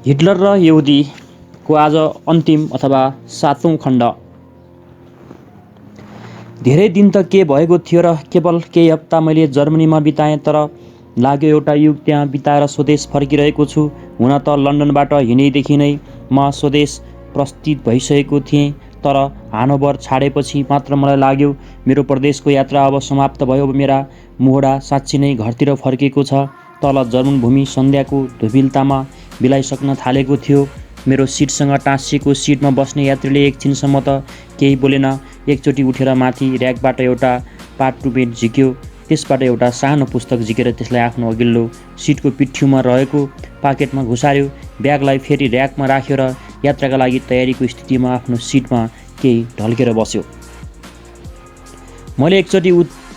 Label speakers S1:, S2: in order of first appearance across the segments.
S1: Hitler र यहुदीको आज अन्तिम अथवा 7औं खण्ड। धेरै दिन त के भएको थियो र केवल केही हप्ता मैले जर्मनीमा बिताएँ, तर लाग्यो एउटा युग त्यहाँ बिताएर स्वदेश फर्किरहेको छु। हुन त लन्डनबाट हिँडेदेखि नै म स्वदेश प्रस्थित भइसकेको थिएँ, तर हानोभर छाडेपछि मात्र मलाई लाग्यो मेरो परदेशको यात्रा अब समाप्त भयो। मेरा मोहडा साँच्ची नै घरतिर फर्केको छ। तल जर्मन भूमि सन्ध्याको धुबिलतामा बिलाइसक्न थालेको थियो। मेरो सिटसँग टाँसिएको सिटमा बस्ने यात्रीले एकछिनसम्म त केही बोलेन। एकचोटि उठेर माथि र्याकबाट एउटा पाटुपेन्ट झिक्यो, त्यसबाट एउटा सानो पुस्तक झिकेर त्यसलाई आफ्नो अघिल्लो सिटको पिठ्युमा रहेको पाकेटमा घुसार्यो। ब्यागलाई फेरि र्याकमा राख्यो र यात्राका लागि तयारीको स्थितिमा आफ्नो सिटमा केही ढल्केर बस्यो। मैले एकचोटि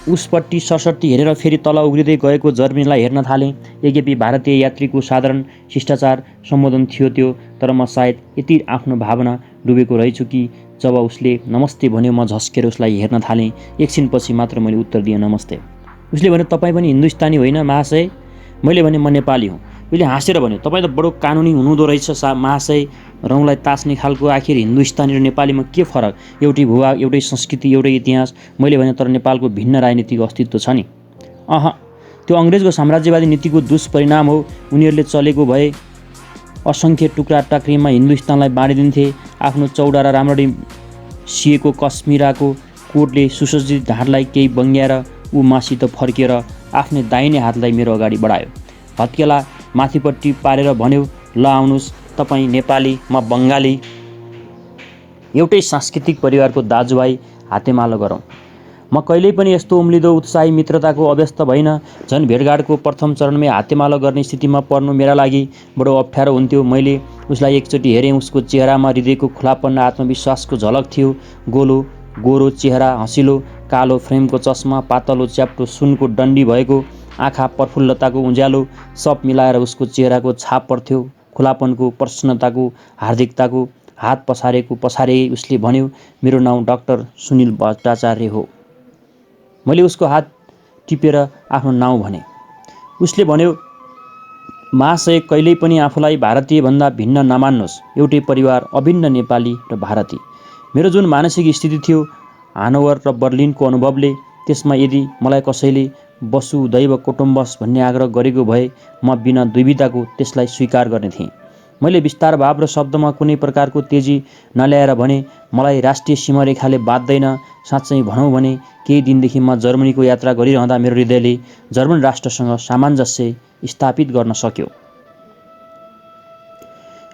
S1: उसपट्टि सरसट्टि हेरेर फेरि तल उग्रिँदै गएको जर्मनीलाई हेर्न थालेँ। यद्यपि भारतीय यात्रीको साधारण शिष्टाचार सम्बोधन थियो त्यो, तर म सायद यति आफ्नो भावना डुबेको रहेछु कि जब उसले नमस्ते भन्यो म झस्केर उसलाई हेर्न थालेँ। एकछिनपछि मात्र मैले उत्तर दिएँ, नमस्ते। उसले भन्यो, तपाईँ पनि हिन्दुस्तानी होइन महाशय? मैले भने, म नेपाली हुँ। उसले हाँसेर भन्यो, तपाईँ त बडो कानुनी हुनुहुँदो रहेछ महाशय, रौँलाई तास्ने खालको। आखिर हिन्दुस्तानी र नेपालीमा के फरक? एउटै भूभाग, एउटै संस्कृति, एउटै इतिहास। मैले भने, तर नेपालको भिन्न राजनीतिक अस्तित्व छ नि। त्यो अङ्ग्रेजको साम्राज्यवादी नीतिको दुष्परिणाम हो। उनीहरूले चलेको भए असङ्ख्य टुक्रा टाक्रीमा हिन्दुस्तानलाई बाँडिदिन्थे। आफ्नो चौडा र राम्ररी सिएको कश्मीराको कोटले सुसज्जित ढाडलाई केही बङ्ग्याएर ऊ मासित फर्किएर आफ्नै दाहिने हातलाई मेरो अगाडि बढायो। हत्केला माथिपट्टि पारेर भन्यो, ल आउनुहोस्, तपाईँ नेपाली, म बङ्गाली, एउटै सांस्कृतिक परिवारको दाजुभाइ, हातेमालो गरौँ। म कहिल्यै पनि यस्तो उम्लिदो उत्साही मित्रताको अभ्यस्त भइन। झन् भेटघाटको प्रथम चरणमै हातेमालो गर्ने स्थितिमा पर्नु मेरा लागि बडो अप्ठ्यारो हुन्थ्यो। मैले उसलाई एकचोटि हेरेँ। उसको चेहरामा हृदयको खुलापन र आत्मविश्वासको झलक थियो। गोरो चेहरा, हँसिलो कालो फ्रेमको चस्मा, पातलो च्याप्टो सुनको डन्डी भएको आँखा, प्रफुल्लताको उज्यालो, सब मिलाएर उसको चेहराको छाप पर्थ्यो। खुलापनको, प्रसन्नताको, हार्दिकताको। हात पसारे उसले भन्यो, मेरो नाउँ डाक्टर सुनिल भट्टाचार्य हो। मैले उसको हात टिपेर आफ्नो नाउँ भने। उसले भन्यो, महाशय, कहिल्यै पनि आफूलाई भारतीयभन्दा भिन्न नमान्नुहोस्। एउटै परिवार, अभिन्न नेपाली र भारती। मेरो जुन मानसिक स्थिति थियो हानोभर र बर्लिनको अनुभवले, त्यसमा यदि मलाई कसैले वसुदैव कुटुम्बकम् भन्ने आग्रह गरेको भए म बिना दुविधाको त्यसलाई स्वीकार गर्ने थिएँ। मैले विस्तार भाव र शब्दमा कुनै प्रकारको तेजी नल्याएर भने, मलाई राष्ट्रिय सीमारेखाले बाध्दैन। साँच्चै भनौँ भने केही दिनदेखि म जर्मनीको यात्रा गरिरहँदा मेरो हृदयले जर्मन राष्ट्रसँग सामञ्जस्य स्थापित गर्न सक्यो।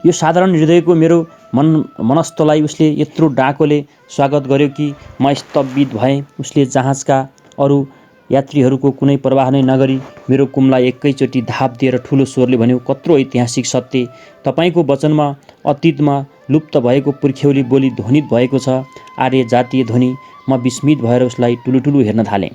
S1: यो साधारण हृदयको मेरो मनस्तलाई उसले यत्रो डाकोले स्वागत गर्यो कि म स्तब्धित भएँ। उसले जहाजका अरू यात्रीहरूको कुनै प्रवाह नै नगरी मेरो कुमलाई एकैचोटि धाप दिएर ठुलो स्वरले भन्यो, कत्रो ऐतिहासिक सत्य! तपाईँको वचनमा अतीतमा लुप्त भएको पुर्ख्यौली बोली ध्वनित भएको छ, आर्य जातीय ध्वनि। म विस्मित भएर उसलाई टुलुटुलु हेर्न थालेँ।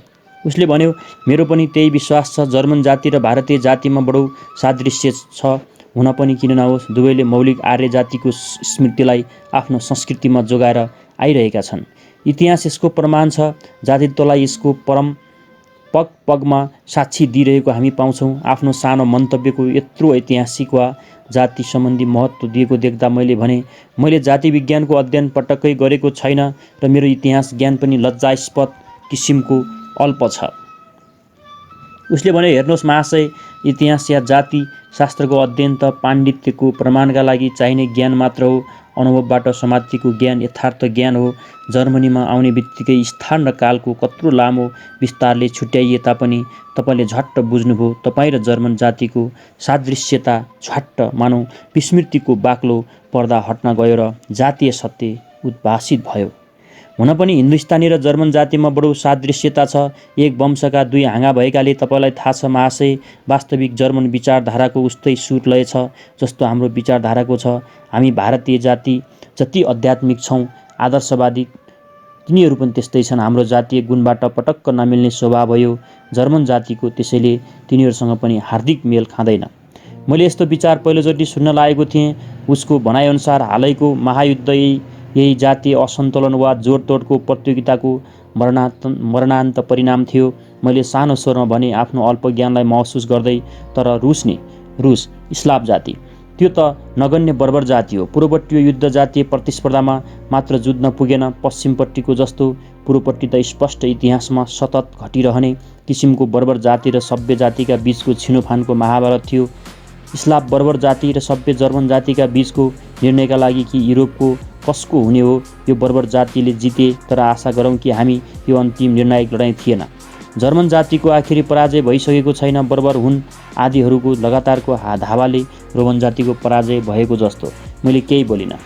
S1: उसले भन्यो, मेरो पनि त्यही विश्वास छ। जर्मन जाति र भारतीय जातिमा बडो सादृश्य छ। हुन पनि किन नहोस्, दुवैले मौलिक आर्य जातिको स्मृतिलाई आफ्नो संस्कृतिमा जोगाएर आइरहेका छन्। इतिहास यसको प्रमाण छ। जातित्वलाई यसको परम पग-पगमा साक्षी दिइरहेको हामी पाउँछौँ। आफ्नो सानो मन्तव्यको यत्रो ऐतिहासिक वा जाति सम्बन्धी महत्त्व दिएको देख्दा मैले भने, मैले जाति विज्ञानको अध्ययन पटक्कै गरेको छैन र मेरो इतिहास ज्ञान पनि लज्जास्पद किसिमको अल्प छ। उसले भन्यो, हेर्नुहोस् महाशय, इतिहास या जाति शास्त्रको अध्ययन त पाण्डित्यको प्रमाणका लागि चाहिने ज्ञान मात्र हो। अनुभवबाट समातिको ज्ञान यथार्थ ज्ञान हो। जर्मनीमा आउने बित्तिकै स्थान र कालको कत्रो लामो विस्तारले छुट्याइए तापनि तपाईँले झट्ट बुझ्नुभयो। तपाईँ र जर्मन जातिको सादृश्यता झट्ट मानौ विस्मृतिको बाक्लो पर्दा हट्न गयो र जातीय सत्य उद्भासित भयो। हुन पनि हिन्दुस्तानी र जर्मन जातिमा बडो सादृश्यता छ। एक वंशका दुई हाँगा भएकाले तपाईँलाई थाहा छ महाशय, वास्तविक जर्मन विचारधाराको उस्तै सुर लय छ जस्तो हाम्रो विचारधाराको छ। हामी भारतीय जाति जति आध्यात्मिक छौँ, आदर्शवादी, तिनीहरू पनि त्यस्तै छन्। हाम्रो जातीय गुणबाट पटक्क नमिल्ने स्वभाव हो यो जर्मन जातिको, त्यसैले तिनीहरूसँग पनि हार्दिक मेल खाँदैन। मैले यस्तो विचार पहिलोचोटि सुन्न लागेको थिएँ। उसको भनाइअनुसार हालैको महायुद्ध यही जातीय असन्तुलन वा जोडतोडको प्रतियोगिताको मरणान्त परिणाम थियो। मैले सानो स्वरमा भने, आफ्नो अल्प ज्ञानलाई महसुस गर्दै। तर रुस स्लाभ जाति त्यो त नगन्य बर्बर जाति हो। पूर्वपट्टि यो युद्ध जातीय प्रतिस्पर्धामा मात्र जुझ्न पुगेन, पश्चिमपट्टिको जस्तो पूर्वपट्टि त स्पष्ट इतिहासमा सतत घटिरहने किसिमको बर्बर जाति र सभ्य जातिका बीचको छिनोफानको महाभारत थियो। स्लाव बर्बर जाति र सभ्य जर्मन जातिका बीचको निर्णयका लागि कि युरोपको कसको हुने हो, यो बर्बर जातिले जिते। तर आशा गरौँ कि हामी यो अन्तिम निर्णायक लडाईँ थिएन। जर्मन जातिको आखिरी पराजय भइसकेको छैन। बर्बर हुन् आदिहरूको लगातारको धावाले रोमन जातिको पराजय भएको जस्तो। मैले केही बोलिनँ।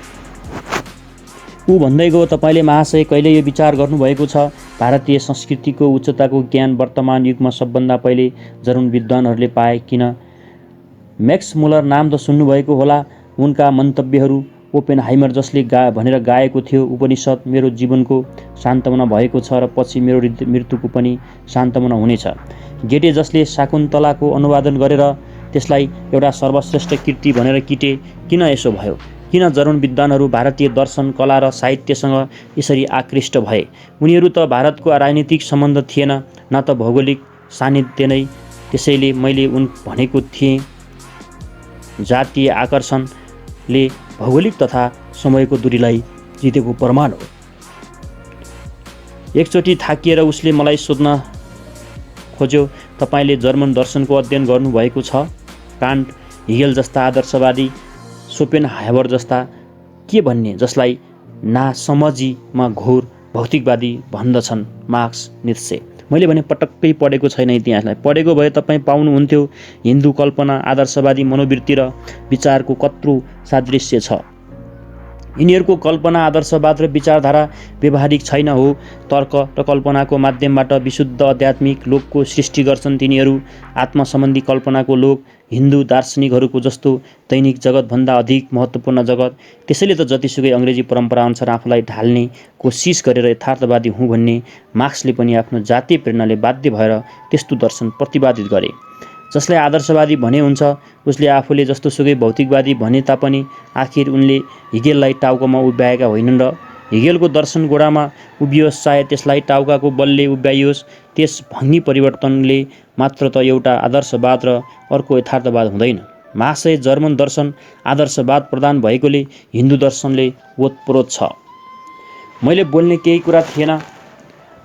S1: ऊ भन्दै गयो, तपाईँले महाशय कहिले यो विचार गर्नुभएको छ, भारतीय संस्कृतिको उच्चताको ज्ञान वर्तमान युगमा सबभन्दा पहिले जर्मन विद्वानहरूले पाए किन? मैक्स मुलर नाम त सुन्नुभएको होला। उनका मन्तव्यहरू ओपेनहाइमर जसले भनेर गाएको थियो, उपनिषद मेरो जीवनको सान्तवना भएको छ र पछि मेरो मृत्युको पनि सान्तवना हुनेछ। गेटे जसले शाकुन्तलाको अनुवादन गरेर त्यसलाई एउटा सर्वश्रेष्ठ कृति भनेर किटे, किन यसो भयो? किन जर्मन विद्वानहरू भारतीय दर्शन, कला र साहित्यसँग यसरी आकृष्ट भए? उनीहरू त भारतको राजनीतिक सम्बन्ध थिएन, न त भौगोलिक सान्निध्य नै। त्यसैले मैले भनेको थिएँ, जातीय आकर्षणले भौगोलिक तथा समयको दूरीलाई जितेको प्रमाण हो। एकचोटि थाकिएर उसले मलाई सोध्न खोज्यो, तपाईँले जर्मन दर्शनको अध्ययन गर्नुभएको छ? कान्ट, हिगेल जस्ता आदर्शवादी, सोपेनहावर जस्ता के भन्ने जसलाई नासमझीमा घोर भौतिकवादी भन्दछन् मार्क्स, नीत्से। मैले भने पटक्कै पढेको छैन इतिहासलाई। पढेको भए तपाईँ पाउनुहुन्थ्यो हिन्दू कल्पना, आदर्शवादी मनोवृत्ति र विचारको कत्रो सादृश्य छ। यिनीहरूको कल्पना, आदर्शवाद र विचारधारा व्यवहारिक छैन हो। तर्क र कल्पनाको माध्यमबाट विशुद्ध आध्यात्मिक लोकको सृष्टि गर्छन् तिनीहरू। आत्मसम्बन्धी कल्पनाको लोक हिन्दू दार्शनिकहरूको जस्तो दैनिक जगतभन्दा अधिक महत्त्वपूर्ण जगत। त्यसैले त जतिसुकै अङ्ग्रेजी परम्पराअनुसार आफूलाई ढाल्ने कोसिस गरेर यथार्थवादी हुँ भन्ने मार्क्सले पनि आफ्नो जातीय प्रेरणाले बाध्य भएर त्यस्तो दर्शन प्रतिपादित गरे। जसलाई आदर्शवादी भने हुन्छ, उसले आफूले जस्तोसुकै भौतिकवादी भने तापनि आखिर उनले हिगेललाई टाउकामा उभ्याएका होइनन् र हिगेलको दर्शन गोडामा उभियोस् चाहे त्यसलाई टाउकाको बलले उभ्याइयोस्, त्यस भङ्गी परिवर्तनले मात्र त एउटा आदर्शवाद र अर्को यथार्थवाद हुँदैन। महाशय, जर्मन दर्शन आदर्शवाद प्रधान भएकोले हिन्दू दर्शनले ओतप्रोत छ। मैले बोल्ने केही कुरा थिएन।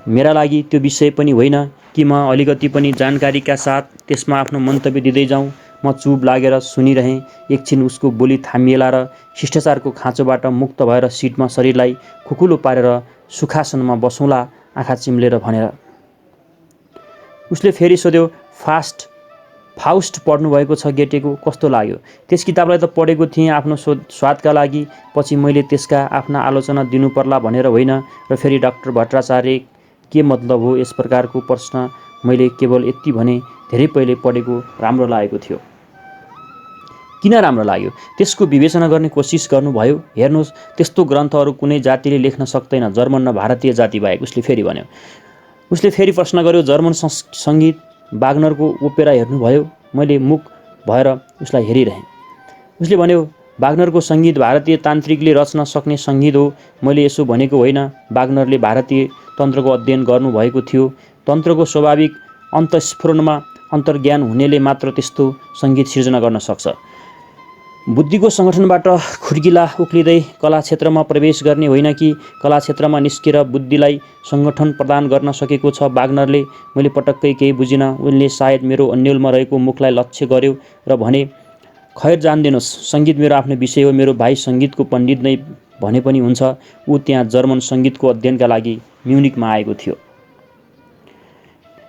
S1: मेरा लागि त्यो विषय पनि होइन कि म अलिकति पनि जानकारीका साथ त्यसमा आफ्नो मन्तव्य दिँदै जाउँ। म चुप लागेर सुनिरहेँ। एकछिन उसको बोली थामिएला र शिष्टाचारको खाँचोबाट मुक्त भएर सिटमा शरीरलाई खुकुलो पारेर सुखासनमा बसौँला आँखा चिम्लेर भनेर। उसले फेरि सोध्यो, फाउस्ट पढ्नुभएको छ गेटेको? कस्तो लाग्यो? त्यस किताबलाई त पढेको थिएँ आफ्नो स्वादका लागि। पछि मैले त्यसका आफ्ना आलोचना दिनुपर्ला भनेर होइन। र फेरि डाक्टर भट्टाचार्य के मतलब हो यस प्रकारको प्रश्न? मैले केवल यति भने, धेरै पहिले पढेको राम्रो लागेको थियो। किन राम्रो लाग्यो? त्यसको विवेचना गर्ने कोसिस गर्नुभयो? हेर्नुहोस्, त्यस्तो ग्रन्थहरू कुनै जातिले लेख्न सक्दैन, जर्मन र भारतीय जाति बाहेक, उसले फेरि भन्यो। उसले फेरि प्रश्न गर्यो, जर्मन सङ्गीत, वाग्नरको ओपेरा हेर्नुभयो? मैले मुख भएर उसलाई हेरिरहेँ। उसले भन्यो, वाग्नरको सङ्गीत भारतीय तान्त्रिकले रच्न सक्ने सङ्गीत हो। मैले यसो भनेको होइन। वाग्नरले भारतीय तन्त्रको अध्ययन गर्नुभएको थियो। तन्त्रको स्वाभाविक अन्तस्फुरणमा अन्तर्ज्ञान हुनेले मात्र त्यस्तो सङ्गीत सिर्जना गर्न सक्छ। बुद्धिको सङ्गठनबाट खुड्किला उक्लिँदै कला क्षेत्रमा प्रवेश गर्ने होइन कि कला क्षेत्रमा निस्केर बुद्धिलाई सङ्गठन प्रदान गर्न सकेको छ वाग्नरले? मैले पटक्कै केही बुझिनँ। उनले सायद मेरो अन्यलमा रहेको मुखलाई लक्ष्य गर्यो र भने, खैर जान्दिनुहोस्, सङ्गीत मेरो आफ्नो विषय हो। मेरो भाइ सङ्गीतको पण्डित नै भने पनि हुन्छ। ऊ त्यहाँ जर्मन सङ्गीतको अध्ययनका लागि म्युनिकमा आएको थियो।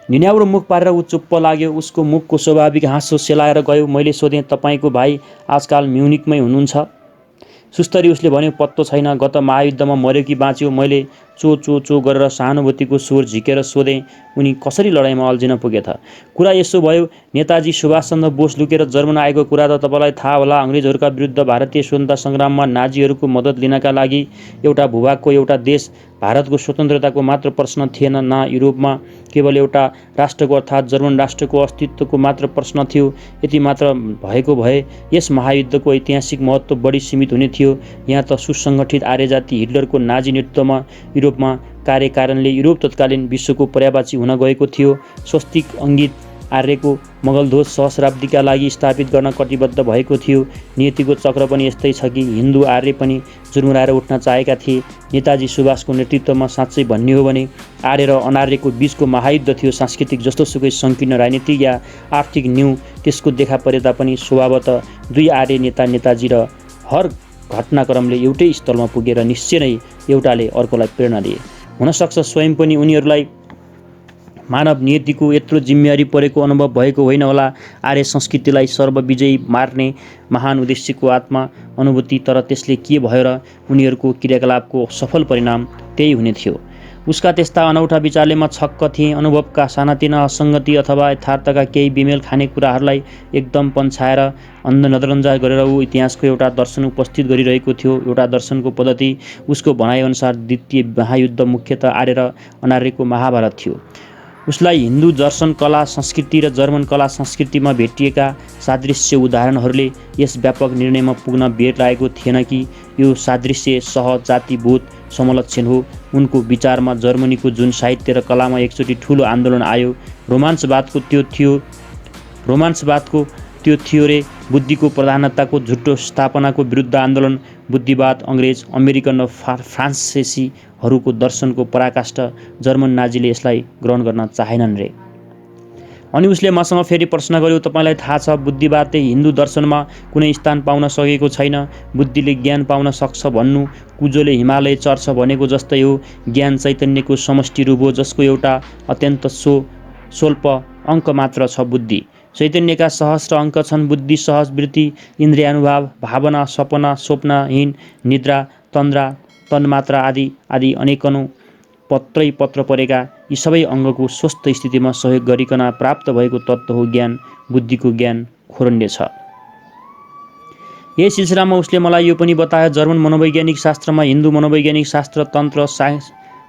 S1: निन्याउरो मुख पारेर ऊ चुप्प लाग्यो। उसको मुखको स्वाभाविक हाँसो सेलाएर गयो। मैले सोधेँ, तपाईँको भाइ आजकाल म्युनिकमै हुनुहुन्छ? सुस्तरी उसले भन्यो, पत्तो छैन। गत महायुद्धमा मर्यो कि बाँच्यो? मैले चो गरेर सहानुभूतिको स्वर झिकेर सोधेँ, उनी कसरी लडाइँमा अल्झिन पुगे त? कुरा यसो भयो, नेताजी सुभाषचन्द्र बोस लुकेर जर्मन आएको कुरा त तपाईँलाई थाहा होला। अङ्ग्रेजहरूका विरुद्ध भारतीय स्वतन्त्रता सङ्ग्राममा नाजीहरूको मद्दत लिनका लागि एउटा भूभागको, एउटा देश भारतको स्वतन्त्रताको मात्र प्रश्न थिएन, न युरोपमा केवल एउटा राष्ट्रको अर्थात् जर्मन राष्ट्रको अस्तित्वको मात्र प्रश्न थियो। यति मात्र भएको भए यस महायुद्धको ऐतिहासिक महत्त्व बढी सीमित हुने थियो। यहाँ त सुसङ्गठित आर्य जाति हिटलरको नाजी नेतृत्वमा युरोपमा कार्यकारणले युरोप तत्कालीन विश्वको पर्यायवाची हुन गएको थियो। स्वस्तिक अङ्कित आर्यको मगलध्वज सहस्राब्दीका लागि स्थापित गर्न कटिबद्ध भएको थियो। नियतिको चक्र पनि यस्तै छ कि हिन्दू आर्य पनि जुर्मुराएर उठ्न चाहेका थिए। नेताजी सुभाषको नेतृत्वमा साँच्चै भन्ने हो भने आर्य र अनार्यको बीचको महायुद्ध थियो। सांस्कृतिक जस्तोसुकै सङ्कीर्ण राजनीतिक या आर्थिक न्यू त्यसको देखा परे तापनि स्वभावतः दुई आर्य नेताजी र हर घटनाक्रमले एउटै स्थलमा पुगेर निश्चय नै एउटाले अर्कोलाई प्रेरणा दिए। हुनसक्छ स्वयं पनि उनीहरूलाई मानव नियतिको यत्रो जिम्मेवारी परेको अनुभव भएको होइन होला। आर्य संस्कृतिलाई सर्वविजयी मार्ने महान उद्देश्यको आत्मा अनुभूति, तर त्यसले के भयो र उनीहरूको क्रियाकलापको सफल परिणाम त्यही हुने थियो। उसका त्यस्ता अनौठा विचारले म छक्क थिएँ। अनुभवका सानातिना असङ्गति अथवा यथार्थका केही बिमेल खाने कुराहरूलाई एकदम पन्छाएर नजरअन्दाज गरेर ऊ इतिहासको एउटा दर्शन उपस्थित गरिरहेको थियो। एउटा दर्शनको पद्धति। उसको भनाइअनुसार द्वितीय महायुद्ध मुख्यतः आर्य र अनार्यको महाभारत थियो। उसलाई हिन्दू दर्शन, कला, संस्कृति र जर्मन कला संस्कृतिमा भेटिएका सादृश्य उदाहरणहरूले यस व्यापक निर्णयमा पुग्न बेर लागेको थिएन कि यो सादृश्य सहजातिभूत समलक्षण हो। उनको विचारमा जर्मनीको जुन साहित्य र कलामा एकचोटि ठुलो आन्दोलन आयो, रोमान्सवादको त्यो थियो रे। बुद्धिको प्रधानताको झुटो स्थापनाको विरुद्ध आन्दोलन। बुद्धिवाद अङ्ग्रेज, अमेरिकन र फ्रान्सेसीहरूको दर्शनको पराकाष्ठ। जर्मन नाजीले यसलाई ग्रहण गर्न चाहेनन् रे। अनि उसले मसँग फेरि प्रश्न गर्यो, तपाईँलाई थाहा छ बुद्धिवादले हिन्दू दर्शनमा कुनै स्थान पाउन सकेको छैन। बुद्धिले ज्ञान पाउन सक्छ भन्नु कुजोले हिमालय चढ्छ भनेको जस्तै हो। ज्ञान चैतन्यको समष्टि रूप हो जसको एउटा अत्यन्त स्वल्प अङ्क मात्र छ बुद्धि। चैतन्यका सहस्र अङ्क छन्। बुद्धि, सहज वृत्ति, इन्द्रियानुभाव, भावना, सपना, स्वप्नहीन, निद्रा, तन्द्रा, तन्मात्रा आदि आदि अनेकौं पत्र परेका यी सबै अङ्गको स्वस्थ स्थितिमा सहयोग गरिकन प्राप्त भएको तत्त्व हो ज्ञान। बुद्धिको ज्ञान खोरण्य छ। यही सिलसिलामा उसले मलाई यो पनि बतायो, जर्मन मनोवैज्ञानिक शास्त्रमा हिन्दू मनोवैज्ञानिक शास्त्र, तन्त्र,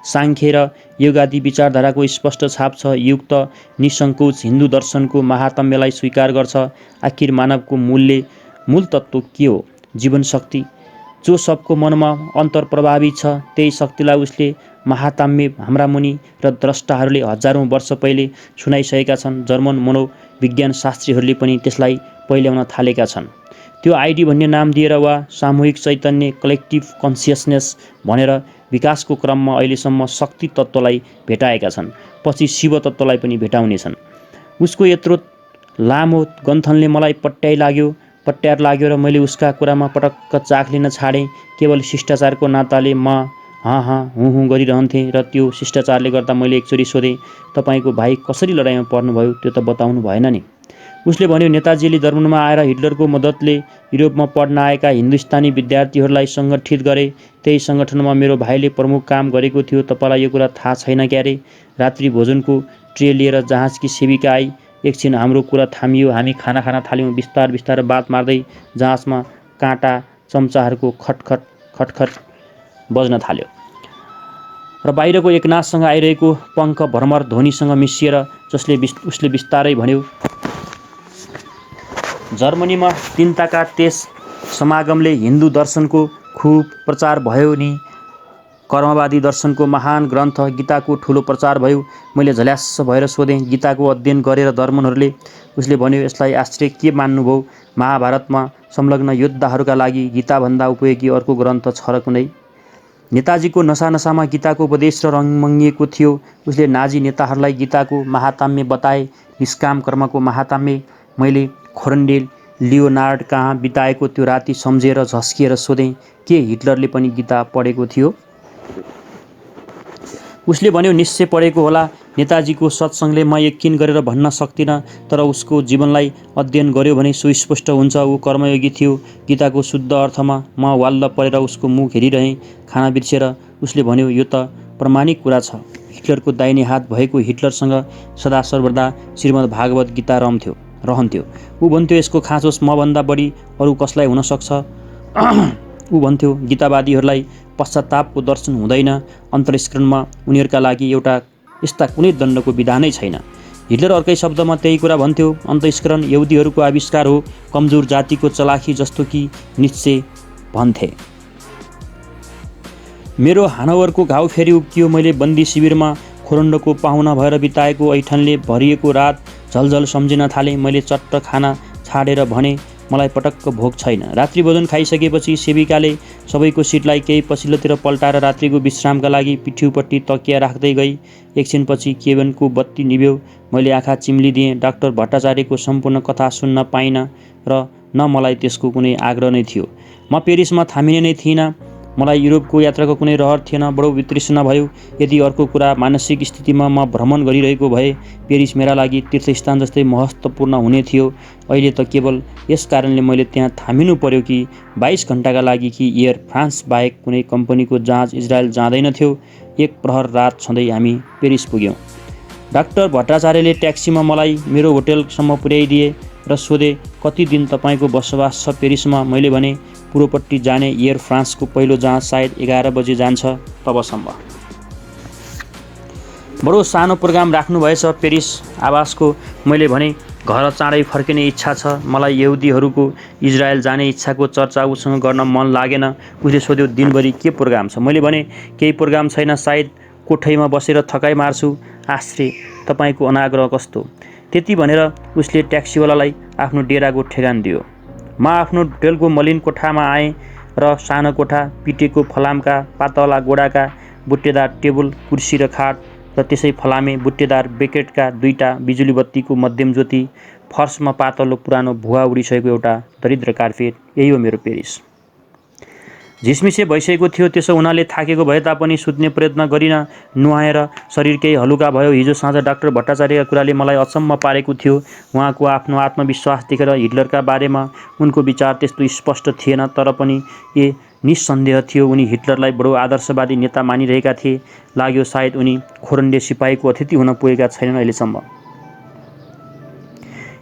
S1: साङ्ख्य र योगादि विचारधाराको स्पष्ट छाप छ। युक्त निसङ्कोच हिन्दू दर्शनको महात्म्यलाई स्वीकार गर्छ। आखिर मानवको मूल तत्त्व के हो? जीवन शक्ति, जो सबको मनमा अन्तर्प्रभावी छ। त्यही शक्तिलाई उसले महात्म्य हाम्रा मुनि र द्रष्टाहरूले हजारौँ वर्ष पहिले सुनाइसकेका छन्। जर्मन मनोविज्ञान शास्त्रीहरूले पनि त्यसलाई पहिल्याउन थालेका छन्। त्यो आइडी भन्ने नाम दिएर वा सामूहिक चैतन्य, कलेक्टिभ कन्सियसनेस भनेर विकासको क्रममा अहिलेसम्म शक्ति तत्त्वलाई भेटाएका छन्। पछि शिव तत्त्वलाई पनि भेटाउनेछन्। उसको यत्रो लामो गन्थनले मलाई पट्यार लाग्यो र मैले उसका कुरामा पटक्क चाख लिन छाडेँ। केवल शिष्टाचारको नाताले म हाँ हुँ गरिरहन्थेँ र त्यो शिष्टाचारले गर्दा मैले एकचोटि सोधेँ, तपाईँको भाइ कसरी लडाइँमा पर्नुभयो त्यो त बताउनु भएन नि? उसले भन्यो, नेताजीले जर्मनमा आएर हिटलरको मद्दतले युरोपमा पढ्न आएका हिन्दुस्तानी विद्यार्थीहरूलाई सङ्गठित गरे। त्यही सङ्गठनमा मेरो भाइले प्रमुख काम गरेको थियो। तपाईँलाई यो कुरा थाहा छैन क्यारे? रात्रि भोजनको ट्रे लिएर जहाजकी सेविका आई। एकछिन हाम्रो कुरा थामियो। हामी खाना खान थाल्यौँ। बिस्तार बात मार्दै जहाजमा काँटा चम्चाहरूको खटखट बज्न थाल्यो र बाहिरको एकनाथसँग आइरहेको पङ्ख भ्रमर ध्वनिसँग मिसिएर उसले बिस्तारै भन्यो, जर्मनीमा तिनताका त्यस समागमले हिन्दू दर्शनको खुब प्रचार भयो नि। कर्मवादी दर्शनको महान ग्रन्थ गीताको ठुलो प्रचार भयो। मैले झल्यास्स भएर सोधेँ, गीताको अध्ययन गरेर जर्मनहरूले? उसले भन्यो, यसलाई आश्चर्य के मान्नुभयो? महाभारतमा संलग्न योद्धाहरूका लागि गीताभन्दा उपयोगी अर्को ग्रन्थ छ र कुनै? नेताजीको नसामा गीताको उपदेश र रङ मङ्गिएको थियो। उसले नाजी नेताहरूलाई गीताको महात्म्य बताए, निष्काम कर्मको महात्म्य। मैले खोरन्डेल लियोनार्ड कहाँ बिताएको त्यो राति सम्झेर झस्किएर सोधेँ, के हिटलरले पनि गीता पढेको थियो? उसले भन्यो, निश्चय पढेको होला। नेताजीको सत्सङ्गले म यकिन गरेर भन्न सक्दिनँ, तर उसको जीवनलाई अध्ययन गर्यो भने सुस्पष्ट हुन्छ। ऊ कर्मयोगी थियो। गीताको शुद्ध अर्थमा म वाल्ल परेर उसको मुख हेरिरहेँ, खाना बिर्सेर। उसले भन्यो, यो त प्रमाणिक कुरा छ। हिटलरको दाहिने हात भएको हिटलरसँग सदा सर्वदा श्रीमद् भागवत गीता रहन्थ्यो। ऊ भन्थ्यो, यसको खाँचो मभन्दा बढी अरू कसलाई हुन सक्छ? ऊ भन्थ्यो, गीतावादीहरूलाई पश्चातापको दर्शन हुँदैन। अन्तर्स्करणमा उनीहरूका लागि एउटा यस्ता कुनै दण्डको विधानै छैन। हिटलर अर्कै शब्दमा त्यही कुरा भन्थ्यो। अन्तस्करण यहुदीहरूको आविष्कार हो, कमजोर जातिको चलाखी जस्तो कि निश्चय भन्थे। मेरो हानोभरको घाउ फेरि उक्कियो। मैले बन्दी शिविरमा खोरण्डको पाहुना भएर बिताएको ऐठनले भरिएको रात झलझल सम्झिन थालेँ। मैले चट्ट खाना छाडेर भने, मलाई पटक्क भोक छैन। रात्रि भोजन खाइसकेपछि सेविकाले सबैको सिटलाई केही पछिल्लोतिर पल्टाएर रात्रिको विश्रामका लागि पिठ्यौपट्टि तकिया राख्दै गई। एकछिनपछि केबिनको बत्ती निभ्यो। मैले आँखा चिम्लिदिएँ। डाक्टर भट्टाचार्यको सम्पूर्ण कथा सुन्न पाइनँ र न मलाई त्यसको कुनै आग्रह नै थियो। म पेरिसमा थामिने नै थिइनँ। मलाई युरोपको यात्राको कुनै रहर थिएन। बडो वितृष्णा भयो। यदि अर्को कुरा, मानसिक स्थितिमा म भ्रमण गरिरहेको भए पेरिस मेरा लागि तीर्थस्थान जस्तै महत्त्वपूर्ण हुने थियो। अहिले त केवल यस कारणले मैले त्यहाँ थामिनु पर्यो कि 22 घण्टाका लागि कि एयर फ्रान्स बाहेक कुनै कम्पनीको जहाज इजरायल जाँदैनथ्यो। एक प्रहर रात छँदै हामी पेरिस पुग्यौँ। डाक्टर भट्टाचार्यले ट्याक्सीमा मलाई मेरो होटेलसम्म पुर्याइदिए र सोधे, कति दिन तपाईँको बसोबास छ पेरिसमा? मैले भने, पूर्वपट्टि जाने एयर फ्रान्सको पहिलो जहाज सायद 11 बजे जान्छ, तबसम्म। बडो सानो प्रोग्राम राख्नुभएछ पेरिस आवासको। मैले भने, घर चाँडै फर्किने इच्छा छ। मलाई यहुदीहरूको इजरायल जाने इच्छाको चर्चा उसँग गर्न मन लागेन। उसले सोध्यो, दिनभरि के प्रोग्राम छ? मैले भने, केही प्रोग्राम छैन, सायद कोठैमा बसेर थकाइ मार्छु। आश्चर्य, तपाईँको अनाग्रह कस्तो! त्यति भनेर उसले ट्याक्सीवालालाई आफ्नो डेराको ठेगान दियो। म आफ्नो होटेलको मलिन कोठामा आएँ र सानो कोठा, पिटेको फलामका पातला गोडाका बुट्टेदार टेबल, कुर्सी र खाट र त्यसै फलामे बुट्टेदार बेकेटका 2टा बिजुली बत्तीको मध्यम ज्योति, फर्समा पातलो पुरानो भुवा उडिसकेको एउटा दरिद्र कार्पेट। यही हो मेरो पेरिस। झिसमिसे भइसकेको थियो। त्यसो हुनाले थाकेको भए तापनि सुत्ने प्रयत्न गरिनँ। नुहाएर शरीर केही हलुका भयो। हिजो साँझ डाक्टर भट्टाचार्यका कुराले मलाई अचम्म पारेको थियो। उहाँको आफ्नो आत्मविश्वास देखेर हिटलरका बारेमा उनको विचार त्यस्तो स्पष्ट थिएन, तर पनि निस्सन्देह थियो उनी हिटलरलाई बडो आदर्शवादी नेता मानिरहेका थिए। लाग्यो सायद उनी खोरन्डे सिपाहीको अतिथि हुन पुगेका छैनन् अहिलेसम्म।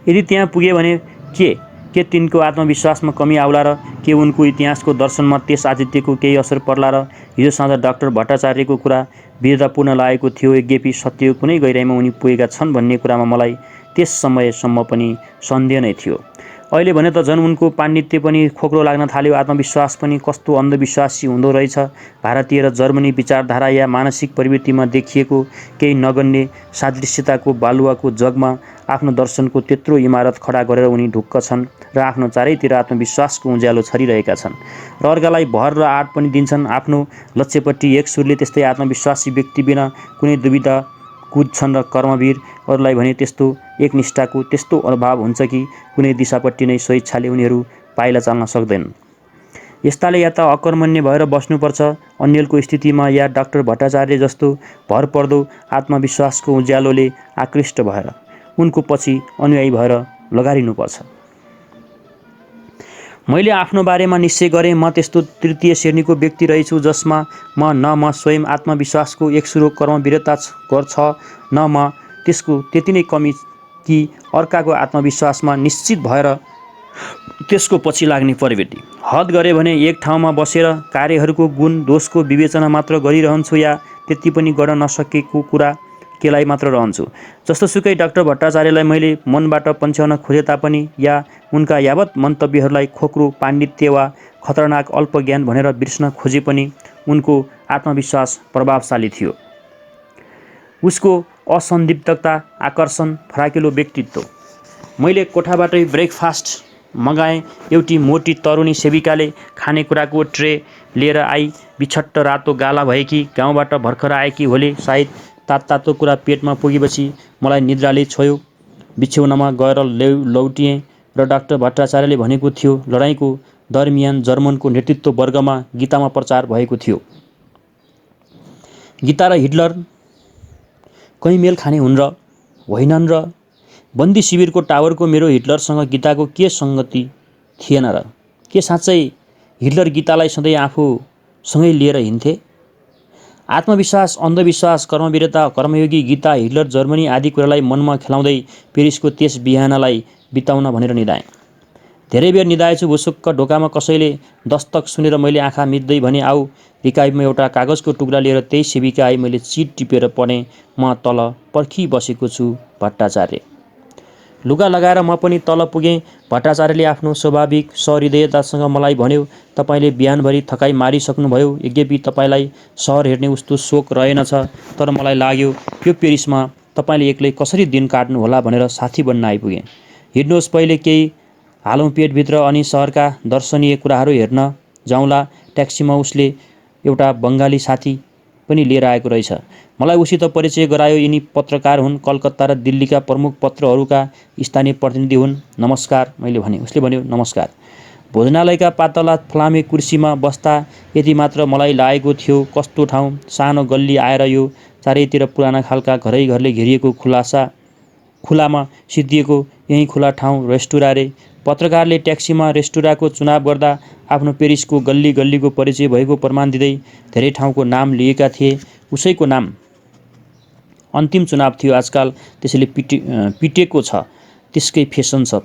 S1: यदि त्यहाँ पुगे भने के तिनको आत्मविश्वासमा कमी आउला र के उनको इतिहासको दर्शनमा त्यस आतिथ्यको केही असर पर्ला र? हिजो साँझ डाक्टर भट्टाचार्यको कुरा विधतापूर्ण लागेको थियो। यद्यपि सत्यको कुनै गहिराइमा उनी पुगेका छन् भन्ने कुरामा मलाई त्यस समयसम्म पनि सन्देह नै थियो। अहिले भने त झन् उनको पाण्डित्य पनि खोक्रो लाग्न थाल्यो। आत्मविश्वास पनि कस्तो अन्धविश्वासी हुँदो रहेछ। भारतीय र जर्मनी विचारधारा या मानसिक प्रवृत्तिमा देखिएको केही नगन्य सादृश्यताको बालुवाको जगमा आफ्नो दर्शनको त्यत्रो इमारत खडा गरेर उनी ढुक्क छन् र आफ्नो चारैतिर आत्मविश्वासको उज्यालो छरिरहेका छन् र अर्कालाई भर र आँट पनि दिन्छन्। आफ्नो लक्ष्यपट्टि एक सुरले त्यस्तै आत्मविश्वासी व्यक्ति बिना कुनै दुविधा कुद्छन् र कर्मवीर अरूलाई भने त्यस्तो एकनिष्ठाको त्यस्तो अभाव हुन्छ कि कुनै दिशापट्टि नै स्वेच्छाले उनीहरू पाइला चाल्न सक्दैनन्। यस्ताले या त अकर्मण्य भएर बस्नुपर्छ अन्यलको स्थितिमा, या डाक्टर भट्टाचार्य जस्तो भरपर्दो आत्मविश्वासको उज्यालोले आकृष्ट भएर उनको पछि अनुयायी भएर लगारिनुपर्छ। मैले आफ्नो बारेमा निश्चय गरेँ, म त्यस्तो तृतीय श्रेणीको व्यक्ति रहेछु जसमा म स्वयं आत्मविश्वासको एकसुरो कर्मवीरता छ, न म त्यसको त्यति नै कमी कि अर्काको आत्मविश्वासमा निश्चित भएर त्यसको पछि लाग्ने प्रवृत्ति। हद गरे भने एक ठाउँमा बसेर कार्यहरूको गुण दोषको विवेचना मात्र गरिरहन्छु, या त्यति पनि गर्न नसकेको कुरा केलाई मात्र रहन्छु। जस्तोसुकै डाक्टर भट्टाचार्यलाई मैले मनबाट पन्छ्याउन खोजे तापनि, या उनका यावत मन्तव्यहरूलाई खोक्रो पाण्डित्य वा खतरनाक अल्पज्ञान भनेर बिर्सन खोजे पनि उनको आत्मविश्वास प्रभावशाली थियो। उसको असन्दिग्धता, आकर्षण, फराकिलो व्यक्तित्व। मैले कोठाबाटै ब्रेकफास्ट मगाएँ। एउटी मोटी तरुणी सेविकाले खानेकुराको ट्रे लिएर आई। बिछट्ट रातो गाला भएकी, गाउँबाट भर्खर आएकी होले। सायद तातो कुरा पेटमा पुगेपछि मलाई निद्राले छोयो। बिछ्यौनामा गएर लौटिएँ र डाक्टर भट्टाचार्यले भनेको थियो, लडाईँको दरमियान जर्मनको नेतृत्व वर्गमा गीतामा प्रचार भएको थियो। गीता र हिटलर कहीँ मेल खाने हुन् र होइनन् र? बन्दी शिविरको टावरको मेरो हिटलरसँग गीताको के सङ्गति थिएन र? के साँच्चै हिटलर गीतालाई सधैँ आफूसँगै लिएर हिँड्थे? आत्मविश्वास, अन्धविश्वास, कर्मवीरता, कर्मयोगी गीता, हिटलर, जर्मनी आदि कुरालाई मनमा खेलाउँदै पेरिसको त्यस बिहानलाई बिताउन भनेर निधाएँ। धेरै बेर निधाएछु। भुसुक्क ढोकामा कसैले दस्तक सुनेर मैले आँखा मिच्दै भने, आऊ। रिकाबीमा एउटा कागजको टुक्रा लिएर त्यही सेविका आई। मैले चिट टिपेर पढेँ, म तल पर्खिबसेको छु, भट्टाचार्य। लुगा लगाएर म पनि तल पुगेँ। भट्टाचार्यले आफ्नो स्वाभाविक सहृदयतासँग मलाई भन्यो, तपाईँले बिहानभरि थकाइ मारिसक्नुभयो। यद्यपि तपाईँलाई सहर हेर्ने उस्तो सोख रहेनछ, तर मलाई लाग्यो यो पेरिसमा तपाईँले एक्लै कसरी दिन काट्नुहोला भनेर साथी बन्न आइपुगेँ। हिँड्नुहोस्, पहिले केही हालौँ पेटभित्र, अनि सहरका दर्शनीय कुराहरू हेर्न जाउँला। ट्याक्सीमा उसले एउटा बङ्गाली साथी पनि लिएर आएको रहेछ। मलाई उसित परिचय गरायो। यिनी पत्रकार हुन्, कलकत्ता र दिल्लीका प्रमुख पत्रहरूका स्थानीय प्रतिनिधि हुन्। नमस्कार, मैले भने। उसले भन्यो, नमस्कार। भोजनालयका पातला फलामे कुर्सीमा बस्दा यति मात्र मलाई लागेको थियो, कस्तो ठाउँ, सानो गल्ली आएर यो चारैतिर पुराना खालका घरैघरले घेरिएको खुलामा सिद्धिएको यही खुला ठाउँ रेस्टुरा रे। पत्रकारले ट्याक्सीमा रेस्टुराको चुनाव गर्दा आफ्नो पेरिसको गल्ली गल्लीको परिचय भएको प्रमाण दिँदै धेरै ठाउँको नाम लिएका थिए। उसैको नाम अन्तिम चुनाव थियो। आजकाल त्यसैले पिटेको छ। त्यसकै फेसन छ।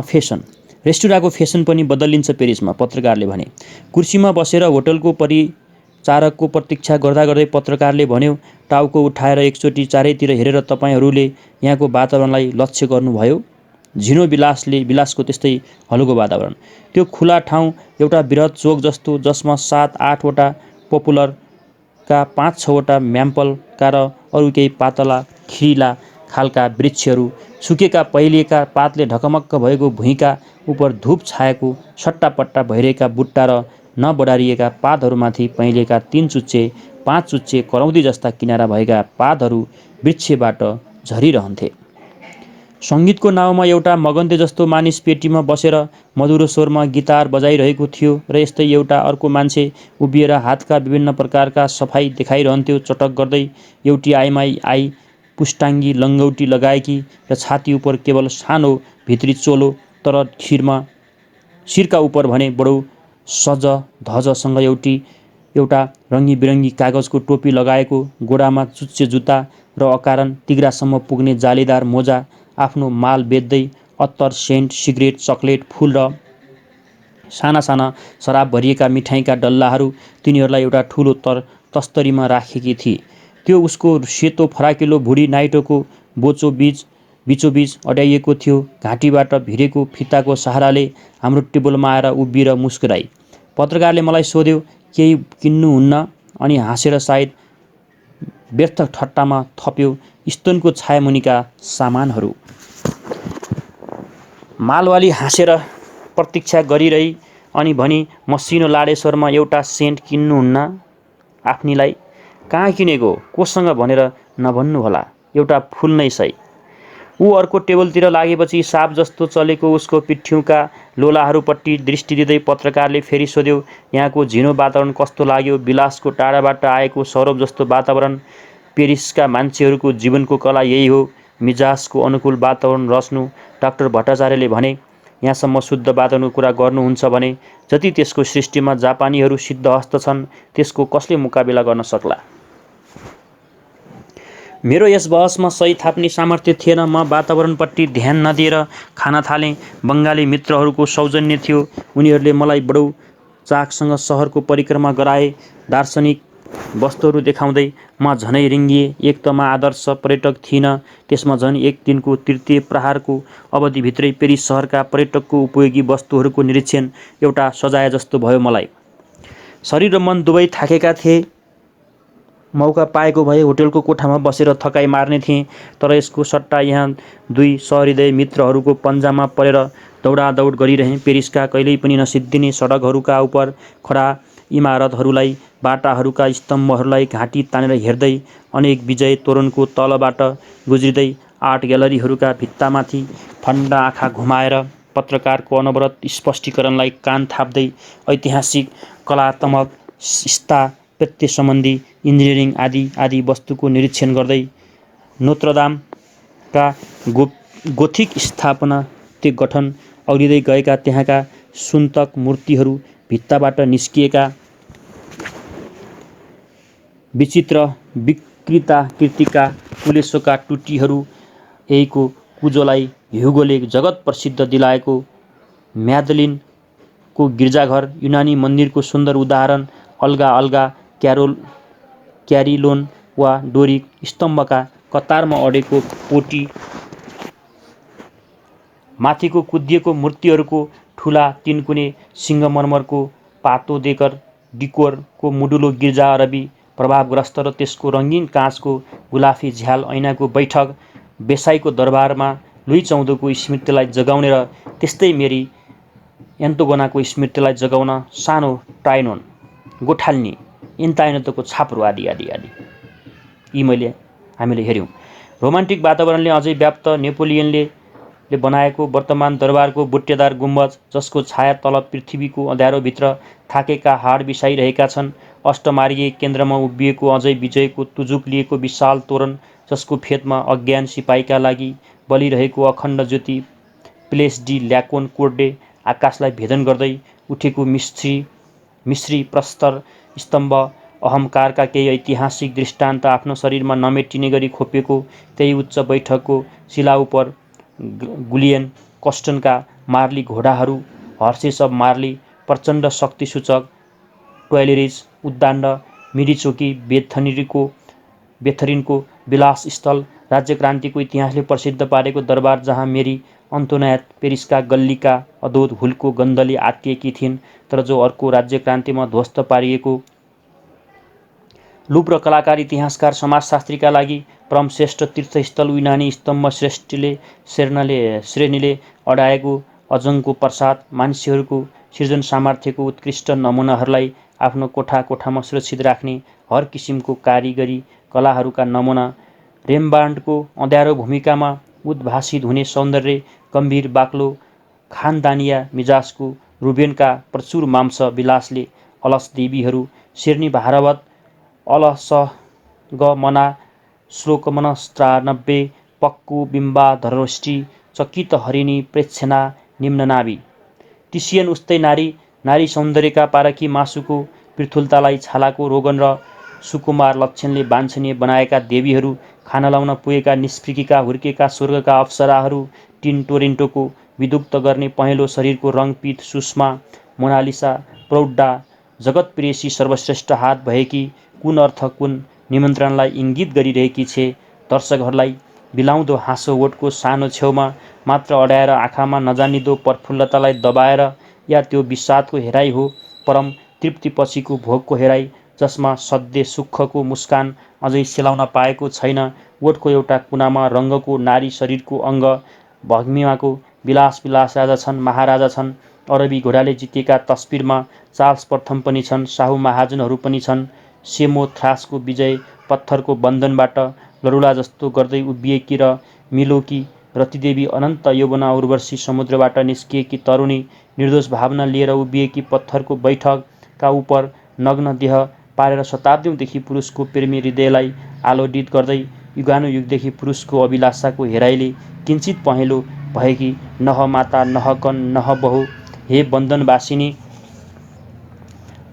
S1: फेसन। रेस्टुराको फेसन पनि बदलिन्छ पेरिसमा, पत्रकारले भने। कुर्सीमा बसेर होटलको परिचारकको प्रतीक्षा गर्दा गर्दै पत्रकारले भन्यो, टाउको उठाएर एकचोटि चारैतिर हेरेर तपाईँहरूले यहाँको वातावरणलाई लक्ष्य गर्नुभयो? झिनो विलासको त्यस्तै हलुको वातावरण। त्यो खुला ठाउँ एउटा बृहत् चोक जस्तो, जसमा 7-8 वटा पपुलरका 5-6 वटा म्याम्पलका र अरू केही पातला खिरिला खालका वृक्षहरू, सुकेका पहिलिएका पातले ढकमक्क भएको भुइँका उपर धूप छाएको सट्टापट्टा भइरहेका बुट्टा र नबडारिएका पातहरूमाथि पहिलिएका 3 चुच्चे 5 चुच्चे करौँदी जस्ता किनारा भएका पातहरू वृक्षबाट झरिरहन्थे। सङ्गीतको नाउँमा एउटा मगन्ते जस्तो मानिस पेटीमा बसेर मधुरो स्वरमा गिटार बजाइरहेको थियो र यस्तै एउटा अर्को मान्छे उभिएर हातका विभिन्न प्रकारका सफाई देखाइरहन्थ्यो। चटक गर्दै एउटी आई पुष्टाङ्गी लङ्गौटी लगाएकी र छाती उपर केवल सानो भित्री चोलो, तर शिरका उपर भने बडो सजधजसँग एउटा रङ्गी कागजको टोपी लगाएको, गोडामा चुच्चे जुत्ता र अकारण तिग्रासम्म पुग्ने जालीदार मोजा, आफ्नो माल बेच्दै अत्तर, सेन्ट, सिगरेट, चकलेट, फूल र साना साना शराब भरिएका मिठाईका डल्लाहरू तिनीहरूलाई एउटा ठुलो तस्तरीमा राखेकी थिए। त्यो उसको सेतो फराकिलो भुँडी नाइटोको बिचोबीच अड्याइएको थियो। घाँटीबाट भिरेको फिताको सहाराले हाम्रो टेबलमा आएर उभिएर मुस्कुराई। पत्रकारले मलाई सोध्यो, केही किन्नुहुन्न? अनि हाँसेर सायद व्यर्थ ठट्टामा थप्यो, स्तनको छायामुनिका सामानहरू। मालवाली हाँसेर प्रतीक्षा गरिरही अनि भनी, मसिनो लाडेश्वरमा एउटा सेन्ट किन्नुहुन्न आफ्नीलाई? कहाँ किनेको, कोसँग भनेर नभन्नुहोला, एउटा फुल नै सही। ऊ अर्को टेबलतिर लागेपछि साप जस्तो चलेको उसको पिठ्युका लोलाहरूपट्टि दृष्टि दिँदै पत्रकारले फेरि सोध्यो, यहाँको झिनो वातावरण कस्तो लाग्यो? विलासको टाढाबाट आएको सौरभ जस्तो वातावरण। पेरिसका मान्छेहरूको जीवनको कला यही हो, मिजाजको अनुकूल वातावरण रच्नु। डाक्टर भट्टाचार्यले भने, यहाँसम्म शुद्ध वातावरणको कुरा गर्नुहुन्छ भने जति त्यसको सृष्टिमा जापानीहरू सिद्धहस्त छन्, त्यसको कसले मुकाबिला गर्न सक्ला? मेरो यस बहसमा सही थाप्ने सामर्थ्य थिएन। म वातावरणपट्टि ध्यान नदिएर खान थालेँ। बङ्गाली मित्रहरूको सौजन्य थियो। उनीहरूले मलाई बडो चाखसँग सहरको परिक्रमा गराए, दार्शनिक वस्तुहरू देखाउँदै। म झनै रिङ्गिएँ। एक त म आदर्श पर्यटक थिइनँ, त्यसमा झन् एक दिनको तृतीय प्रहारको अवधिभित्रै पेरिस सहरका पर्यटकको उपयोगी वस्तुहरूको निरीक्षण एउटा सजाय जस्तो भयो मलाई। शरीर र मन दुवै थाकेका थिए। मौका पाएको भए होटलको कोठामा बसेर थकाइ मार्ने थिएँ, तर यसको सट्टा यहाँ 2 सहृदय मित्रहरूको पन्जामा परेर दौडादौड गरिरहेँ। पेरिसका कहिल्यै पनि नसिद्धिने सडकहरूका उपर खडा इमारतहरूलाई, बाटाहरूका स्तम्भहरूलाई घाँटी तानेर हेर्दै, अनेक विजय तोरणको तलबाट गुज्रिँदै, आर्ट ग्यालरीहरूका भित्तामाथि ठन्डा आँखा घुमाएर पत्रकारको अनवरत स्पष्टीकरणलाई कान थाप्दै, ऐतिहासिक, कलात्मक, स्थापत्य सम्बन्धी, इन्जिनियरिङ आदि वस्तुको निरीक्षण गर्दै, नोत्रदामका गोथिक स्थापत्य गठन अग्लिँदै गएका त्यहाँका सुन्तक मूर्तिहरू, भित्ताबाट निस्किएका विचित्र विकृताकृतिका कुलेशोका टुटीहरू, यहीको कुजोलाई ह्युगोले जगत प्रसिद्ध दिलाएको म्यादलिनको गिर्जाघर, युनानी मन्दिरको सुन्दर उदाहरण, अलगा क्यारिलोन वा डोरिक स्तम्भका कतारमा अडेको पोटी, माथिको कुदिएको मूर्तिहरूको ठुला तिनकुने सिङ्गमर्मरको पातो डिकोरको मुडुलो गिर्जा, अरबी प्रभावग्रस्त र त्यसको रङ्गीन काँचको गुलाफी झ्याल ऐनाको बैठक बेसाईको दरबारमा लुई चौधको स्मृतिलाई जगाउने र त्यस्तै मेरी एन्टोगोनाको स्मृतिलाई जगाउन सानो ट्राइनोन गोठाल्नी इन्ताइनतको छाप्रो आदि आदि आदि यी हामीले हेऱ्यौँ। रोमान्टिक वातावरणले अझै व्याप्त नेपोलियनले बनाएको वर्तमान दरबारको बुट्टेदार गुम्बज, जसको छाया तल पृथ्वीको अँध्यारोभित्र थाकेका हाड बिसाइरहेका छन्। अष्टमार्गीय केन्द्रमा उभिएको अझै विजयको तुजुक लिएको विशाल तोरण, जसको फेदमा अज्ञान सिपाहीका लागि बलिरहेको अखण्ड ज्योति, प्लेस डी ल्याकोन कोर्डे आकाशलाई भेदन गर्दै उठेको मिश्री प्रस्तर स्तम्भ, अहङ्कारका केही ऐतिहासिक दृष्टान्त आफ्नो शरीरमा नमेटिने गरी खोपिएको त्यही उच्च बैठकको शिलाउपर गुलियन कस्टनका मार्ली घोडाहरू, हर्सेस अफ मार्ली, प्रचण्ड शक्तिसूचक ट्वेलेरिज उद्दाण्ड, मिरीचोकी बेथरिनको विलासस्थल, राज्यक्रान्तिको इतिहासले प्रसिद्ध पारेको दरबार, जहाँ मेरी अन्तोन्यात पेरिसका गल्लीका अधोध हुलको गन्धले आत्तिएकी थिइन्, तर जो अर्को राज्यक्रान्तिमा ध्वस्त पारिएको। लुब्र कलाकार, इतिहासकार, समाजशास्त्रीका लागि परमश्रेष्ठ तीर्थस्थल, युनानी स्तम्भ, श्रेणीले अडाएको अजङको प्रसाद, मान्छेहरूको सृजन सामर्थ्यको उत्कृष्ट नमुनाहरूलाई आफ्नो कोठामा सुरक्षित राख्ने हर किसिमको कारिगरी कलाहरूका नमुना, रेम्बान्डको अँध्यारो भूमिकामा उद्भासित हुने सौन्दर्य, गम्भीर बाक्लो खानदानिया मिजाजको रुबेनका प्रचुर मांस विलासले अलस देवीहरू, शेर्नी भारवत अलसगमना श्लोकमनस्त्रानब्बे, पक्कु बिम्बाधरोष्टि, चकित हरिणी प्रेक्षणा निम्ननाभि, टिसियन उस्तै नारी सौन्दर्यका पारखी, मासुको पृथुलतालाई छालाको रोगन र सुकुमार लक्षणले वाञ्छनीय बनाएका देवीहरू, खाना लाउन पुगेका निष्फिकीका हुर्केका स्वर्गका अप्सराहरू, टोरेन्टोको विदुक्त गर्ने पहेँलो शरीरको रङपीत सुषमा, मोनालिसा, प्रौढा, जगतप्रेयसी, सर्वश्रेष्ठ हात भएकी, कुन अर्थ कुन निमन्त्रणलाई इङ्गित गरिरहेकी छे, दर्शकहरूलाई बिलाउँदो हाँसो ओठको सानो छेउमा मात्र अड्याएर आँखामा नजानिदो प्रफुल्लतालाई दबाएर, या त्यो विषादको हेराइ हो, परम तृप्तिपछिको भोगको हेराइ, जसमा सद्य सुखको मुस्कान अझै सेलाउन पाएको छैन। ओठको एउटा कुनामा रङ्गको नारी शरीरको अङ्ग, भग्मीमाको विलास राजा छन्, महाराजा छन्, अरबी घोडाले जितेका तस्बिरमा चार्ल्स प्रथम पनि छन्, शाहु महाजनहरू पनि छन्। सेमोथ्रासको विजय पत्थरको बन्धनबाट लरुला जस्तो गर्दै उभिएकी र मिलोकी रतिदेवी, अनन्त यौवना उर्वशी समुद्रबाट निस्किएकी तरुणी, निर्दोष भावना लिएर उभिएकी पत्थरको बैठकका उपर नग्न देह पारेर शताब्दीदेखि पुरुषको प्रेमी हृदयलाई आलोडित गर्दै युगानुयुगदेखि पुरुषको अभिलाषाको हेराइले किञ्चित पहेँलो भएकी नह माता, नह कन, नह बहु, हे बन्धनवासिनी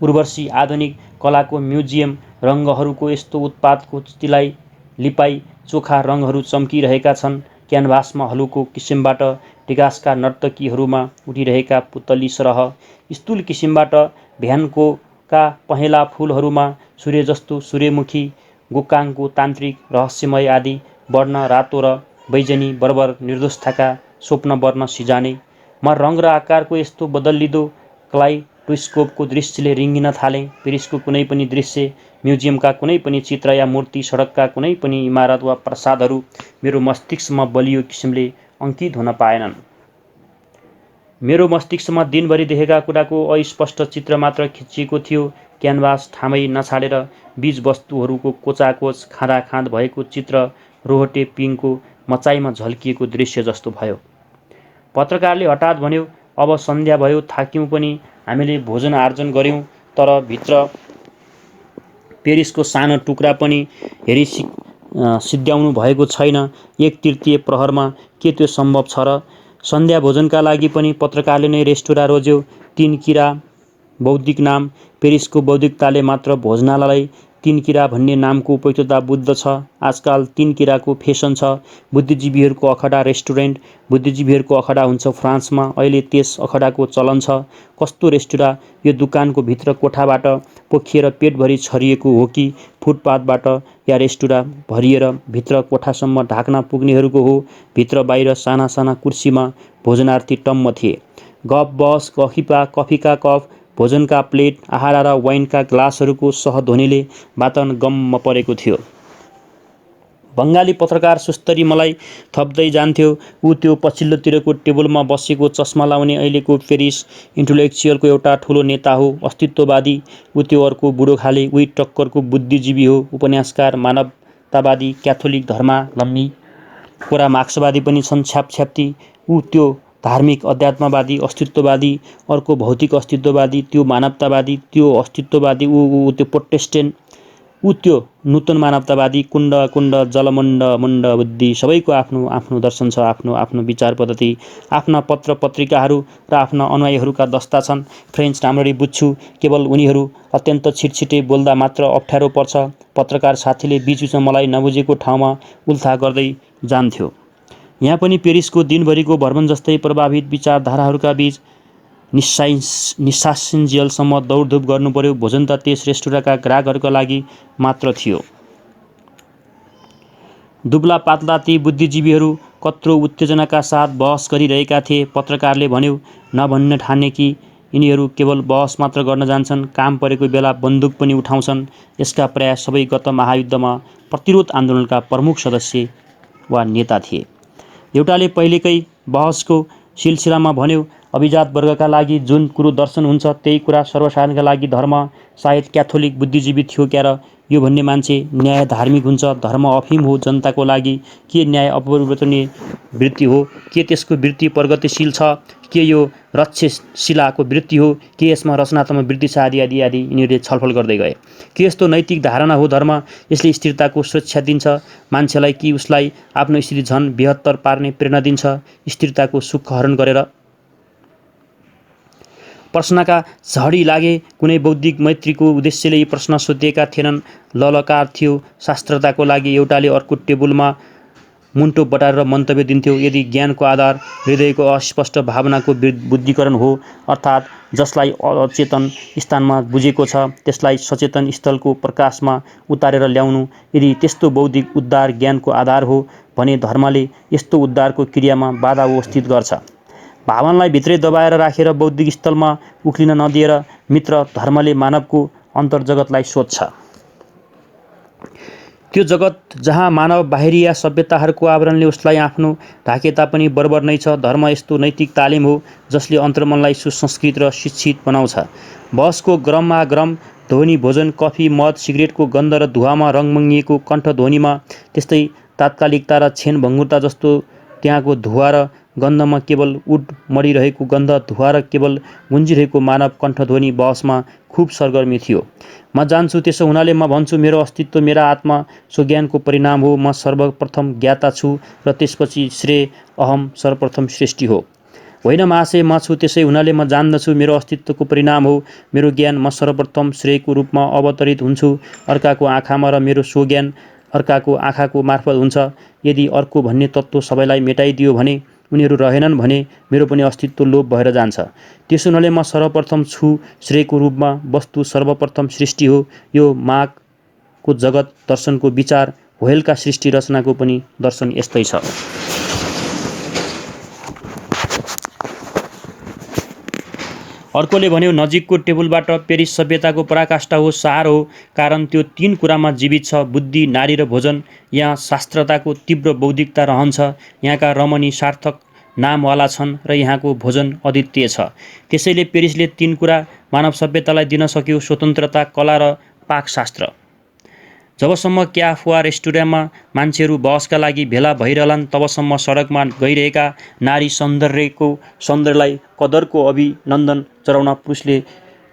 S1: उर्वशी, आधुनिक कलाको म्युजियम, रङ्गहरूको यस्तो उत्पातको तिलाई लिपाई चोखा रङहरू चम्किरहेका छन्। क्यानभासमा हलुको किसिमबाट टिकासका नर्तकीहरूमा उठिरहेका पुतली सरह, स्थूल किसिमबाट भ्यानकोका पहेँला फुलहरूमा सूर्य जस्तो सूर्यमुखी, गोकाङको तान्त्रिक रहस्यमय आदि वर्ण, रातो र बैजनी बर्बर निर्दोषताका स्वप्न वर्ण सिजाने। म रङ र आकारको यस्तो बदलिँदो क्लाइडोस्कोपको दृश्यले रिङ्गिन थालेँ। पेरिसको कुनै पनि दृश्य, म्युजियमका कुनै पनि चित्र या मूर्ति, सडकका कुनै पनि इमारत वा प्रसादहरू मेरो मस्तिष्कमा बलियो किसिमले अङ्कित हुन पाएनन्। मेरो मस्तिष्कमा दिनभरि देखेका कुराको अस्पष्ट चित्र मात्र खिचिएको थियो। क्यानभास ठामै नछाडेर बीज वस्तुहरूको कोचाकोच खाँदाखाँद भएको चित्र रोहटे पिङको मचाइमा झल्किएको दृश्य जस्तो भयो। पत्रकारले हठात भन्यो, अब सन्ध्या भयो, थाक्यौँ पनि। हामीले भोजन आर्जन गर्यौँ, तर भित्र पेरिसको सानो टुक्रा पनि हेरी सिद्ध्याउनु भएको छैन। 1/3 प्रहरमा के त्यो सम्भव छ र? सन्ध्या भोजनका लागि पनि पत्रकारले नै रेस्टुरा रोज्यो। 3 किरा बौद्धिक नाम। पेरिसको बौद्धिकताले मात्र भोजनालय 3 किरा भन्ने नामको उपयुक्तता बुझ्दछ। आजकाल 3 किराको फेसन छ। बुद्धिजीवीहरूको अखडा रेस्टुरेन्ट। बुद्धिजीवीहरूको अखडा हुन्छ फ्रान्समा। अहिले त्यस अखडाको चलन छ। कस्तो रेस्टुरा? यो दुकानको भित्र कोठाबाट पोखिएर पेटभरि छरिएको हो कि फुटपाथबाट या रेस्टुरा भरिएर भित्र कोठासम्म ढाक्न पुग्नेहरूको हो? भित्र बाहिर साना साना कुर्सीमा भोजनार्थी टम्म थिए। गफ बहस, कफीका कप, भोजनका प्लेट, आहारा र वाइनका ग्लासहरूको सहध्वनिले वातावरण गम्म परेको थियो। बङ्गाली पत्रकार सुस्तरी मलाई थप्दै जान्थ्यो। ऊ त्यो पछिल्लोतिरको टेबलमा बसेको चस्मा लाउने अहिलेको पेरिस इन्टेलेक्चुअलको एउटा ठुलो नेता हो, अस्तित्ववादी। ऊ त्यो अर्को बुढो खाले, उही टक्करको बुद्धिजीवी हो, उपन्यासकार, मानवतावादी, क्याथोलिक धर्मावलम्बी। कोरा मार्क्सवादी पनि छन् छ्यापछ्याप्ती। ऊ त्यो धार्मिक अध्यात्मवादी, अस्तित्ववादी, अर्को भौतिक अस्तित्ववादी, त्यो मानवतावादी, त्यो अस्तित्ववादी, ऊ त्यो प्रोटेस्टेन्ट, ऊ त्यो नूतन मानवतावादी। कुण्ड कुण्ड जलमण्ड मुण्ड बुद्धि। सबैको आफ्नो आफ्नो दर्शन छ, आफ्नो आफ्नो विचार पद्धति, आफ्ना पत्र पत्रिकाहरू र आफ्ना अनुयायीहरूका दस्ता छन्। फ्रेन्च राम्ररी बुझ्छु, केवल उनीहरू अत्यन्त छिटछिटै बोल्दा मात्र अप्ठ्यारो पर्छ। पत्रकार साथीले बीचबीचमा मलाई नबुझेको ठाउँमा उल्था गर्दै जान्थ्यो। यहाँ पनि पेरिसको दिनभरिको भ्रमण जस्तै प्रभावित विचारधाराहरूका बीच निस्सासिन्जेलसम्म दौडधुप गर्नु पर्यो। भोजन त त्यस रेस्टुराँका ग्राहकहरूका लागि मात्र थियो। दुब्ला पातला ती बुद्धिजीवीहरू कत्रो उत्तेजनाका साथ बहस गरिरहेका थिए। पत्रकारले भन्यो, नभन्न ठाने कि यिनीहरू केवल बहस मात्र गर्न जान्छन्, काम परेको बेला बन्दुक पनि उठाउँछन्। यसका प्राय सबै गत महायुद्धमा प्रतिरोध आन्दोलनका प्रमुख सदस्य वा नेता थिए। एउटाले पहिलेकै बहसको सिलसिलामा भन्यो, अभिजात वर्गका लागि जुन कुरो दर्शन हुन्छ त्यही कुरा सर्वसाधारणका लागि धर्म। सायद क्याथोलिक बुद्धिजीवी थियो क्या र यो भन्ने मान्छे न्याय धार्मिक हुन्छ, धर्म अफिम हो जनताको लागि। के न्याय अपरिवर्तनीय वृत्ति हो? के त्यसको वृत्ति प्रगतिशील छ? के यो रक्षशिलाको वृत्ति हो? के यसमा रचनात्मक वृत्ति छ? आदि आदि आदि यिनीहरूले छलफल गर्दै गए। के यस्तो नैतिक धारणा हो धर्म? यसले स्थिरताको सुरक्षा दिन्छ मान्छेलाई कि उसलाई आफ्नो स्थिति झन् बृहत्तर पार्ने प्रेरणा दिन्छ, स्थिरताको सुख हरण गरेर? प्रश्नका झडी लागे। कुनै बौद्धिक मैत्रीको उद्देश्यले यी प्रश्न सोधिएका थिएनन्। ललकार थियो शास्त्रताको लागि। एउटाले अर्को टेबुलमा मुन्टो बटारेर मन्तव्य दिन्थ्यो। यदि ज्ञानको आधार हृदयको अस्पष्ट भावनाको बुद्धिकरण हो, अर्थात् जसलाई अचेतन स्थानमा बुझेको छ त्यसलाई सचेतन स्थलको प्रकाशमा उतारेर ल्याउनु, यदि त्यस्तो बौद्धिक उद्धार ज्ञानको आधार हो भने धर्मले यस्तो उद्धारको क्रियामा बाधा उपस्थित गर्छ। भावनालाई भित्रै दबाएर राखेर बौद्धिक स्थलमा उक्लिन नदिएर मित्र धर्मले मानवको अन्तर्जगतलाई सोध्छ। त्यो जगत जहाँ मानव बाहिरिया सभ्यताहरूको आवरणले उसलाई आफ्नो ढाके तापनि बर्बर नै छ। धर्म यस्तो नैतिक तालिम हो जसले अन्तर्मनलाई सुसंस्कृत र शिक्षित बनाउँछ। बहसको गरमागरम ध्वनि, भोजन, कफी, मद, सिगरेटको गन्ध र धुवामा रङमङ्गिएको कण्ठध्वनिमा त्यस्तै तात्कालिकता र क्षणभङ्गुरता जस्तो त्यहाँको धुवा र गन्धमा केवल उड मरिरहेको गन्ध, धुवा र केवल गुन्जिरहेको मानव कण्ठध्वनि बहसमा खुब सरगर्मी थियो। म जान्छु, त्यसो हुनाले म भन्छु, मेरो अस्तित्व, मेरा आत्मा सो ज्ञानको परिणाम हो। म सर्वप्रथम ज्ञाता छु र त्यसपछि श्रेय, अहम सर्वप्रथम सृष्टि हो। होइन महाशय, म छु, त्यसै हुनाले म जान्दछु, मेरो अस्तित्वको परिणाम हो मेरो ज्ञान। म सर्वप्रथम श्रेयको रूपमा अवतरित हुन्छु अर्काको आँखामा र मेरो सो ज्ञान अर्काको आँखाको मार्फत हुन्छ। यदि अर्को भन्ने तत्त्व सबैलाई मेटाइदियो भने, उनीहरू रहेनन् भने मेरो पनि अस्तित्व लोप भएर जान्छ। त्यसो हुनाले म सर्वप्रथम छु श्रेयको रूपमा। वस्तु सर्वप्रथम सृष्टि हो। यो मार्क्सको जगत दर्शनको विचार, होयलका सृष्टि रचनाको पनि दर्शन यस्तै छ। अर्कोले भन्यो, नजिकको टेबलबाट पेरिस सभ्यताको पराकाष्ठा हो, सार हो, कारण त्यो तीन कुरामा जीवित छ, बुद्धि, नारी र भोजन। यहाँ शास्त्रताको तीव्र बौद्धिकता रहन्छ। यहाँका रमणी सार्थक नामवाला छन् र यहाँको भोजन अद्वितीय छ। त्यसैले पेरिसले तीन कुरा मानव सभ्यतालाई दिन सक्यो, स्वतन्त्रता, कला र पाकशास्त्र। जबसम्म क्याफ वा रेस्टुरेन्टमा मान्छेहरू बहसका लागि भेला भइरहलान्, तबसम्म सडकमा गइरहेका नारी सौन्दर्यलाई कदरको अभिनन्दन चढाउन पुरुषले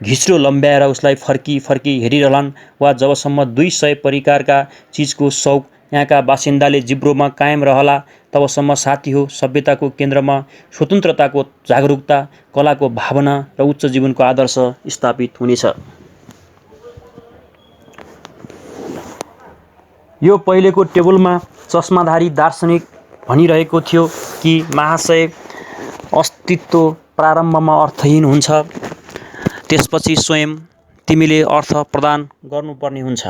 S1: घिच्रो लम्ब्याएर उसलाई फर्की फर्की हेरिरहलान्, वा जबसम्म 200 परिकारका चिजको शौक यहाँका बासिन्दाले जिब्रोमा कायम रहला, तबसम्म साथी हो सभ्यताको केन्द्रमा स्वतन्त्रताको जागरुकता, कलाको भावना र उच्च जीवनको आदर्श स्थापित हुनेछ। यो पहिलेको टेबलमा चस्माधारी दार्शनिक भनिरहेको थियो कि महाशय, अस्तित्व प्रारम्भमा अर्थहीन हुन्छ, त्यसपछि स्वयं तिमीले अर्थ प्रदान गर्नुपर्ने हुन्छ।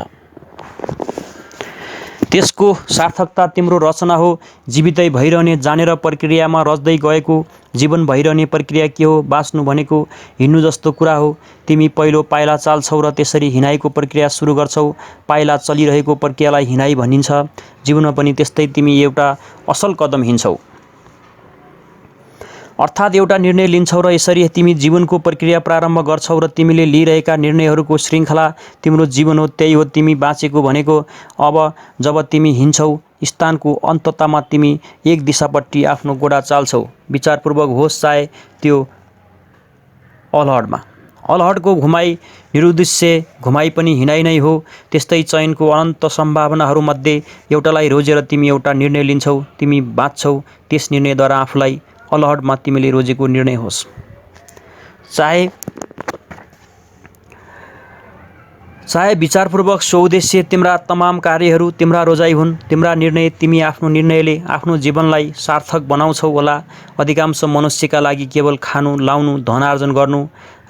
S1: त्यसको सार्थकता तिम्रो रचना हो। जीवितै भइरहने जानेर प्रक्रियामा रच्दै गएको जीवन भइरहने प्रक्रिया के हो? बाँच्नु भनेको हिँड्नु जस्तो कुरा हो। तिमी पहिलो पाइला चाल्छौ र त्यसरी हिँडाइको प्रक्रिया सुरु गर्छौ। पाइला चलिरहेको प्रक्रियालाई हिँडाइ भनिन्छ। जीवनमा पनि त्यस्तै तिमी एउटा असल कदम हिँड्छौ, अर्थात् एउटा निर्णय लिन्छौ र यसरी तिमी जीवनको प्रक्रिया प्रारम्भ गर्छौ र तिमीले लिइरहेका निर्णयहरूको श्रृङ्खला तिम्रो जीवन हो। त्यही हो तिमी बाँचेको भनेको। अब जब तिमी हिँड्छौ, स्थानको अन्ततामा तिमी एक दिशापट्टि आफ्नो गोडा चाल्छौ। विचारपूर्वक होस्, चाहे त्यो अलहडमा। अलहडको घुमाइ निरुद्देश्य घुमाइ पनि हिँडाइ नै हो। त्यस्तै चयनको अनन्त सम्भावनाहरूमध्ये एउटालाई रोजेर तिमी एउटा निर्णय लिन्छौ। तिमी बाँच्छौ त्यस निर्णयद्वारा। आफूलाई अलहडमा तिमीले रोजेको निर्णय होस्, चाहे विचारपूर्वक स्वउद्देश्य तिम्रा तमाम कार्यहरू तिम्रा रोजाइ हुन्, तिम्रा निर्णय। तिमी आफ्नो निर्णयले आफ्नो जीवनलाई सार्थक बनाउँछौ होला। अधिकांश मनुष्यका लागि केवल खानु, लाउनु, धन आर्जन गर्नु,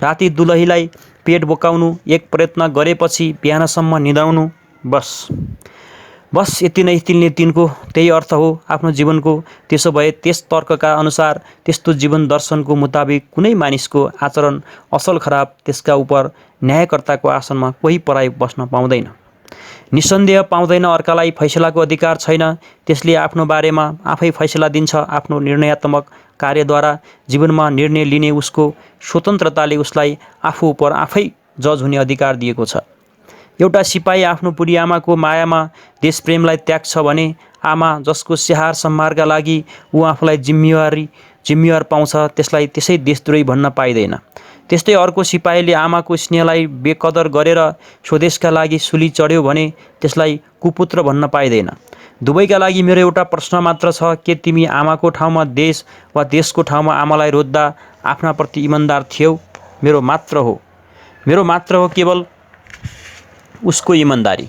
S1: राति दुलहीलाई पेट बोकाउनु, एक प्रयत्न गरेपछि बिहानसम्म निदाउनु, बस यति नै तिनको त्यही अर्थ हो आफ्नो जीवनको। त्यसो भए त्यस तर्कका अनुसार, त्यस्तो जीवन दर्शनको मुताबिक कुनै मानिसको आचरण असल खराब, त्यसका उप न्यायकर्ताको आसनमा कोही पराई बस्न पाउँदैन। निसन्देह पाउँदैन। अर्कालाई फैसलाको अधिकार छैन। त्यसले आफ्नो बारेमा आफै फैसला दिन्छ। आफ्नो निर्णयात्मक कार्यद्वारा जीवनमा निर्णय लिने उसको स्वतन्त्रताले उसलाई आफू उप आफै जज हुने अधिकार दिएको छ। एउटा सिपाही आफ्नो बुढी आमाको मायामा देशप्रेमलाई त्याग्छ भने आमा जसको स्याहार सम्हारका लागि ऊ आफूलाई जिम्मेवार पाउँछ, त्यसलाई त्यसै देशद्रोही भन्न पाइँदैन। त्यस्तै अर्को सिपाहीले आमाको स्नेहलाई बेकदर गरेर स्वदेशका लागि सुली चढ्यो भने त्यसलाई कुपुत्र भन्न पाइँदैन। दुवैका लागि मेरो एउटा प्रश्न मात्र छ, के तिमी आमाको ठाउँमा देश वा देशको ठाउँमा आमालाई रोज्दा आफ्नाप्रति इमान्दार थियौ? मेरो मात्र हो केवल उसको इमान्दारी।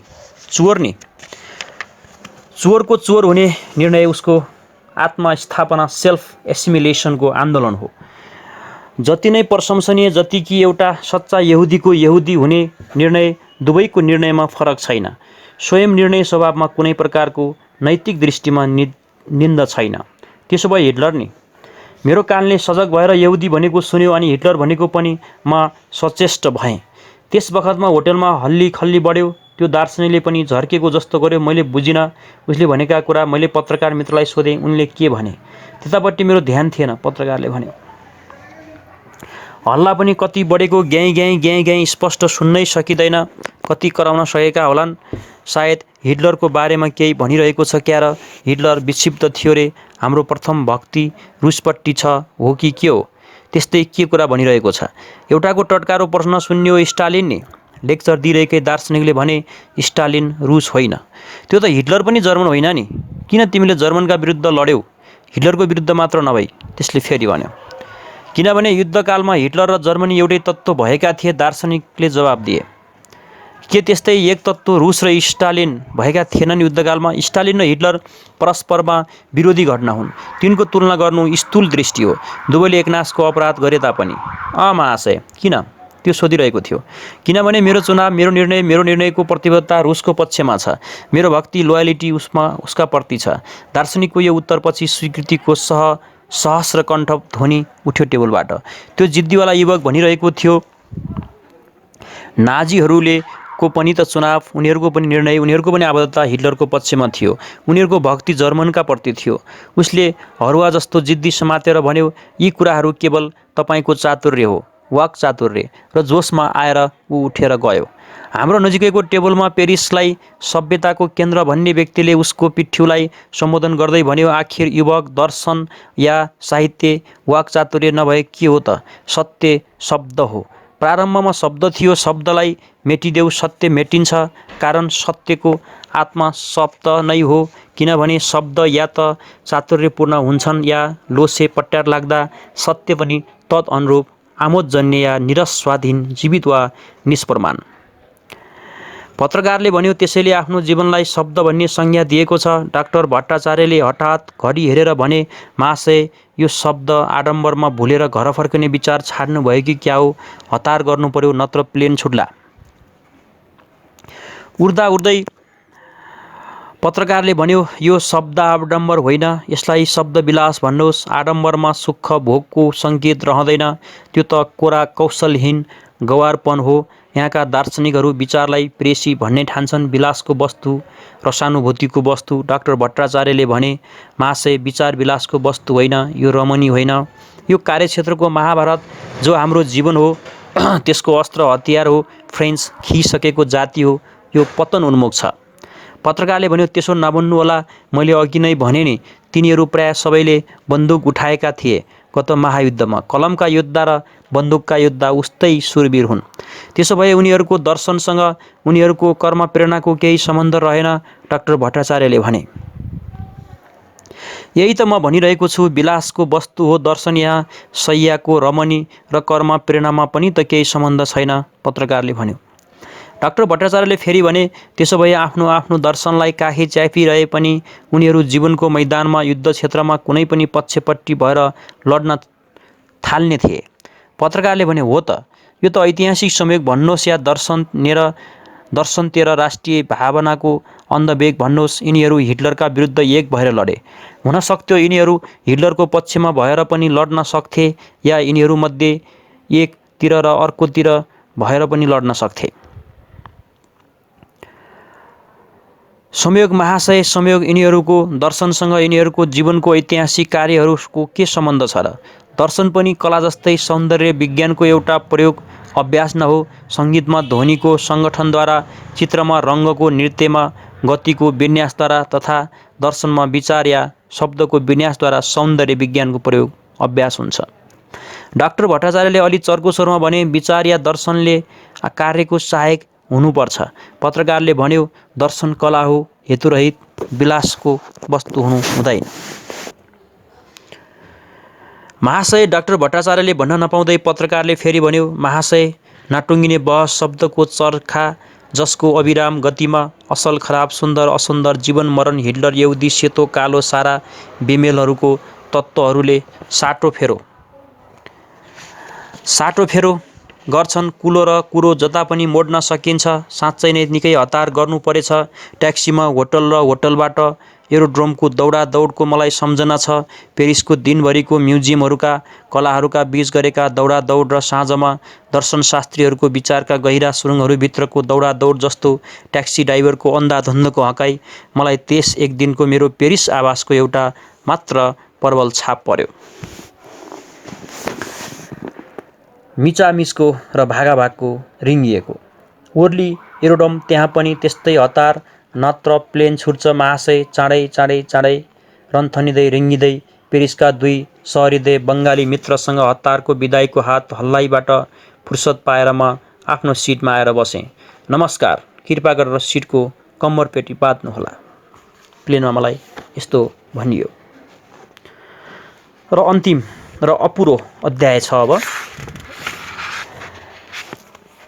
S1: चोरको चोर हुने निर्णय उसको आत्मस्थापना, सेल्फ एसिमिलेसनको आन्दोलन हो। जति नै प्रशंसनीय, जति कि एउटा सच्चा यहुदीको यहुदी हुने निर्णय, दुवैको निर्णयमा फरक छैन। स्वयं निर्णय स्वभावमा कुनै प्रकारको नैतिक दृष्टिमा निन्द छैन। त्यसो भए हिटलर नि? मेरो कानले सजग भएर यहुदी भनेको सुन्यो अनि हिटलर भनेको पनि म सचेष्ट भएँ। त्यस बखतमा होटलमा हल्ली खल्ली बढ्यो। त्यो दार्शनिकले पनि झर्केको जस्तो गर्यो। मैले बुझिनँ उसले भनेका कुरा। मैले पत्रकार मित्रलाई सोधेँ, उनले के भने? त्यतापट्टि मेरो ध्यान थिएन। पत्रकारले भन्यो, हल्ला पनि कति बढेको, ग्याँ स्पष्ट सुन्नै सकिँदैन। कति कराउन सकेका होलान्। सायद हिटलरको बारेमा केही भनिरहेको छ क्या र? हिटलर विक्षिप्त थियो रे। हाम्रो प्रथम भक्ति रुसपट्टि छ हो कि के हो? त्यस्तै के कुरा भनिरहेको छ? एउटाको टटकारो प्रश्न सुन्यो। स्टालिन नि? लेक्चर दिइरहेकै दार्शनिकले भने, स्टालिन रुस होइन। त्यो त हिटलर पनि जर्मन होइन नि? किन तिमीले जर्मनका विरुद्ध लड्यौ? हिटलरको विरुद्ध मात्र नभई। त्यसले फेरि भन्यो, किनभने युद्धकालमा हिटलर र जर्मनी एउटै तत्त्व भएका थिए। दार्शनिकले जवाब दिए, के त्यस्तै एक तत्त्व रुस र स्टालिन भएका थिएनन् युद्धकालमा? स्टालिन र हिटलर परस्परमा विरोधी घटना हुन्। तिनको तुलना गर्नु स्थूल दृष्टि हो। दुवैले एकनासको अपराध गरे तापनि। महाशय, किन? त्यो सोधिरहेको थियो। किनभने मेरो चुनाव, मेरो निर्णयको प्रतिबद्धता रुसको पक्षमा छ। मेरो भक्ति, लोयलिटी उसका प्रति छ। दार्शनिकको यो उत्तरपछि स्वीकृतिको सहस्र कण्ठ ध्वनि उठ्यो टेबलबाट। त्यो जिद्दीवाला युवक भनिरहेको थियो, नाजीहरूले को पनि त चुनाव, उनीहरूको पनि निर्णय, उनीहरूको पनि आबद्धता हिटलरको पक्षमा थियो। उनीहरूको भक्ति जर्मनका प्रति थियो। उसले हरुवा जस्तो जिद्दी समातेर भन्यो, यी कुराहरू केवल तपाईँको चातुर्य हो, वाक चातुर्य। र जोसमा आएर ऊ उठेर गयो। हाम्रो नजिकैको टेबलमा पेरिसलाई सभ्यताको केन्द्र भन्ने व्यक्तिले उसको पिठ्युलाई सम्बोधन गर्दै भन्यो, आखिर युवक, दर्शन या साहित्य वाक चातुर्य नभए के हो त? सत्य शब्द हो। प्रारम्भमा शब्द थियो। शब्दलाई मेटिदेऊ, सत्य मेटिन्छ। कारण सत्यको आत्मा शब्द नै हो। किनभने शब्द या त चातुर्यपूर्ण हुन्छन् या लोसे पट्यार लाग्दा सत्य पनि तद अनुरूप आमोदजन्य या निरस, स्वाधीन, जीवित वा निष्प्रमाण। पत्रकारले भन्यो, त्यसैले आफ्नो जीवनलाई शब्द भन्ने संज्ञा दिएको छ। डाक्टर भट्टाचार्यले हठात घडी हेरेर भने, महाशय, यो शब्द आडम्बरमा भुलेर घर फर्कने विचार छाड्नु भयो कि क्या हो? हतार गर्नु पर्यो, नत्र प्लेन छुट्ला। उड्दै पत्रकारले भन्यो, यो शब्द आडम्बर होइन, यसलाई शब्दविलास भन्नुहोस्। आडम्बरमा सुख भोगको सङ्केत रहँदैन, त्यो त कोरा कौशलहीन गवारपन हो। यहाँका दार्शनिकहरू विचारलाई प्रेसी भन्ने ठान्छन्, विलासको वस्तु, रसानुभूतिको वस्तु। डाक्टर भट्टाचार्यले भने, महाशय, विचार विलासको वस्तु होइन, यो रमणी होइन। यो कार्यक्षेत्रको महाभारत जो हाम्रो जीवन हो त्यसको अस्त्र हतियार हो, फ्रेन्च खिसकेको जाति हो, यो पतन उन्मुख छ। पत्रकारले भन्यो, त्यसो नभन्नुहोला, मैले अघि नै भने नि, तिनीहरू प्राय सबैले बन्दुक उठाएका थिए। गत महायुद्धमा कलमका योद्धा र बन्दुकका योद्धा उस्तै सुरवीर हुन्। त्यसो भए उनीहरूको दर्शनसँग उनीहरूको कर्म प्रेरणाको केही सम्बन्ध रहेन, डाक्टर भट्टाचार्यले भने। यही त म भनिरहेको छु, विलासको वस्तु हो दर्शन। यहाँ शैय्याको रमणी र कर्म प्रेरणामा पनि त केही सम्बन्ध छैन, पत्रकारले भन्यो। डाक्टर भट्टाचार्यले फेरि भने, त्यसो भए आफ्नो आफ्नो दर्शनलाई काखी च्यापिरहे पनि उनीहरू जीवनको मैदानमा, युद्ध क्षेत्रमा कुनै पनि पक्षपट्टि भएर लड्न थाल्ने थिए। पत्रकारले भने, हो त, यो त ऐतिहासिक संयोग भन्नुहोस् या दर्शनतेर राष्ट्रिय भावनाको अन्धवेग भन्नुहोस्, यिनीहरू हिटलरका विरुद्ध एक भएर लडे। हुन सक्थ्यो यिनीहरू हिटलरको पक्षमा भएर पनि लड्न सक्थे, या यिनीहरूमध्ये एकतिर र अर्कोतिर भएर पनि लड्न सक्थे। संयोग महाशय, संयोग। यिनीहरूको दर्शनसँग यिनीहरूको जीवनको ऐतिहासिक कार्यहरूको के सम्बन्ध छ र? दर्शन पनि कला जस्तै सौन्दर्य विज्ञानको एउटा प्रयोग, अभ्यास न हो? सङ्गीतमा ध्वनिको सङ्गठनद्वारा, चित्रमा रङ्गको, नृत्यमा गतिको विन्यासद्वारा तथा दर्शनमा विचार या शब्दको विन्यासद्वारा सौन्दर्य विज्ञानको प्रयोग, अभ्यास हुन्छ। डाक्टर भट्टाचार्यले अलि चर्को स्वरमा भने, विचार या दर्शनले कार्यको सहायक हुनुपर्छ। पत्रकारले भन्यो, दर्शन कला हो, हेतुरहित, विलासको वस्तु हुनु हुँदैन। महाशय, डाक्टर भट्टाचार्यले भन्न नपाउँदै पत्रकारले फेरि भन्यो, महाशय, नाटुङ्गिने बहस, शब्दको चर्खा जसको अविराम गतिमा असल खराब, सुन्दर असुन्दर, जीवन मरण, हिटलर यहुदी, सेतो कालो, सारा बेमेलहरूको तत्त्वहरूले साटोफेरो गर्छन्। कुलो र कुरो जता पनि मोड्न सकिन्छ। साँच्चै नै निकै हतार गर्नु परेछ। ट्याक्सीमा, होटल र होटलबाट एरोड्रोमको दौडादौडको मलाई सम्झना छ। पेरिसको दिनभरिको म्युजियमहरूका कलाहरूका बीच गरेका दौडादौड र साँझमा दर्शनशास्त्रीहरूको विचारका गहिरा सुरुङहरूभित्रको दौडादौड जस्तो ट्याक्सी ड्राइभरको अन्धाधुन्धको हकाइ, मलाई त्यस एक दिनको मेरो पेरिस आवासको एउटा मात्र प्रबल छाप पर्यो। मिचामिचको र भागाभागको, रिङ्गिएको। ओर्ली एरोड्रोम, त्यहाँ पनि त्यस्तै हतार, नत्र प्लेन छुट्छ महाशय, चाँडै रन्थनिँदै रिङ्गिँदै। पेरिसका दुई सहृदय बङ्गाली मित्रसँग हतारको बिदाईको हात हल्लाइबाट फुर्सद पाएर म आफ्नो सिटमा आएर बसेँ। नमस्कार, कृपा गरेर सिटको कम्मरपेटी बाँध्नुहोला, प्लेनमा मलाई यस्तो भनियो। र अन्तिम र अपुरो अध्याय छ अब।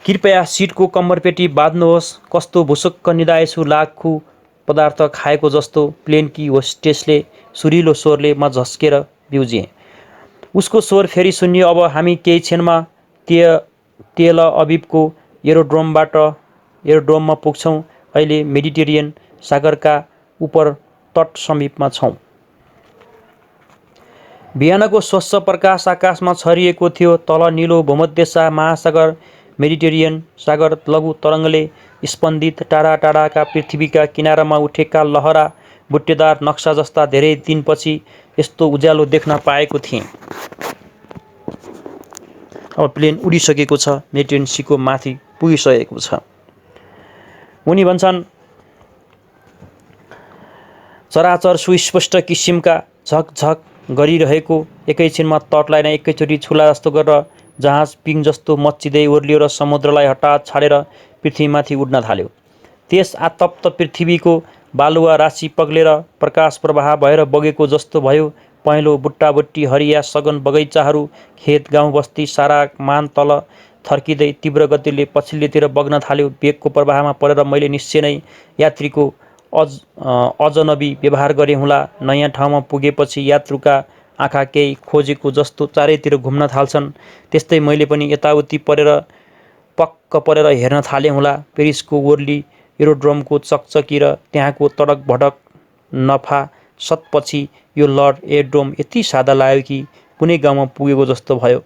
S1: कृपया सिटको कम्मरपेटी बाँध्नुहोस्। कस्तो भुसुक्क निदाएछु, लाखु पदार्थ खाएको जस्तो। प्लेनकी होस्टेसले सुरिलो स्वरले म झस्केर बिउजिएँ। उसको स्वर फेरि सुनियो। अब हामी केही क्षणमा तेल अभिवको एरोड्रोममा पुग्छौँ। अहिले मेडिटेरियन सागरका उपर तट समीपमा छौँ। बिहानको स्वच्छ प्रकाश आकाशमा छरिएको थियो। तल निलो भूमध्य महासागर, मेडिटेरियन सागर लघु तरङ्गले स्पन्दित, टाढा टाढाका पृथ्वीका किनारामा उठेका लहरा बुट्टेदार नक्सा जस्ता धेरै दिनपछि यस्तो उज्यालो देख्न पाएको थिएँ। अब प्लेन उडिसकेको छ, मेडिटेरियन सीको माथि पुगिसकेको छ। उनी भन्छन्, चराचर सुस्पष्ट किसिमका झकझक गरिरहेको, एकैछिनमा तटलाई नै एकैचोटि छुला जस्तो गरेर जहाज पिङ जस्तो मच्चिँदै ओर्लियो र समुद्रलाई हठात छाडेर पृथ्वीमाथि उड्न थाल्यो। त्यस आतप्त पृथ्वीको बालुवा राशि पग्लेर प्रकाश प्रवाह भएर बगेको जस्तो भयो। पहेँलो बुट्टाबुट्टी, हरिया सघन बगैँचाहरू, खेत, गाउँ बस्ती, सारा मान तल थर्किँदै तीव्र गतिले पछिल्लोतिर बग्न थाल्यो। वेगको प्रवाहमा परेर मैले निश्चय नै यात्रीको अजनबी व्यवहार गरे हुँला। नयाँ ठाउँमा पुगेपछि यात्रुका आँखा केही खोजेको जस्तो चारैतिर घुम्न थाल्छन्। त्यस्तै मैले पनि यताउति पक्क परेर हेर्न थालेँ हुँला। पेरिसको ओर्ली एरोड्रमको चकचकी र त्यहाँको तडक भडक नफासतपछि यो लर्ड एरोड्रम यति सादा लाग्यो कि कुनै गाउँमा पुगेको जस्तो भयो।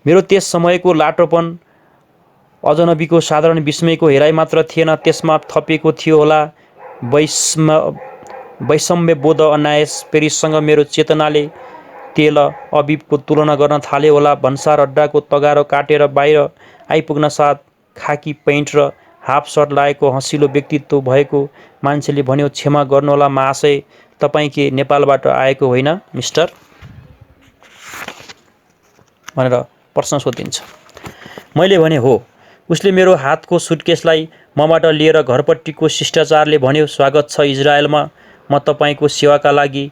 S1: मेरो त्यस समयको लाटोपन अजनबीको साधारण विस्मयको हेराइ मात्र थिएन, त्यसमा थपिएको थियो होला वैषम्यबोध अनायास पेरिससँग मेरो चेतनाले तेल अबिबको तुलना गर्न थाले होला। भन्सार अड्डाको तगारो काटेर बाहिर आइपुग्न साथ खाकी पैन्ट र हाफ सर्ट लागेको हँसिलो व्यक्तित्व भएको मान्छेले भन्यो, क्षमा गर्नुहोला महाशय, तपाईँ के नेपालबाट आएको होइन मिस्टर भनेर प्रश्न सोधिन्छ। मैले भने हो। उसले मेरो हातको सुटकेसलाई मबाट लिएर घरपट्टिको शिष्टाचारले भन्यो, स्वागत छ इजरायलमा, म तपाईँको सेवाका लागि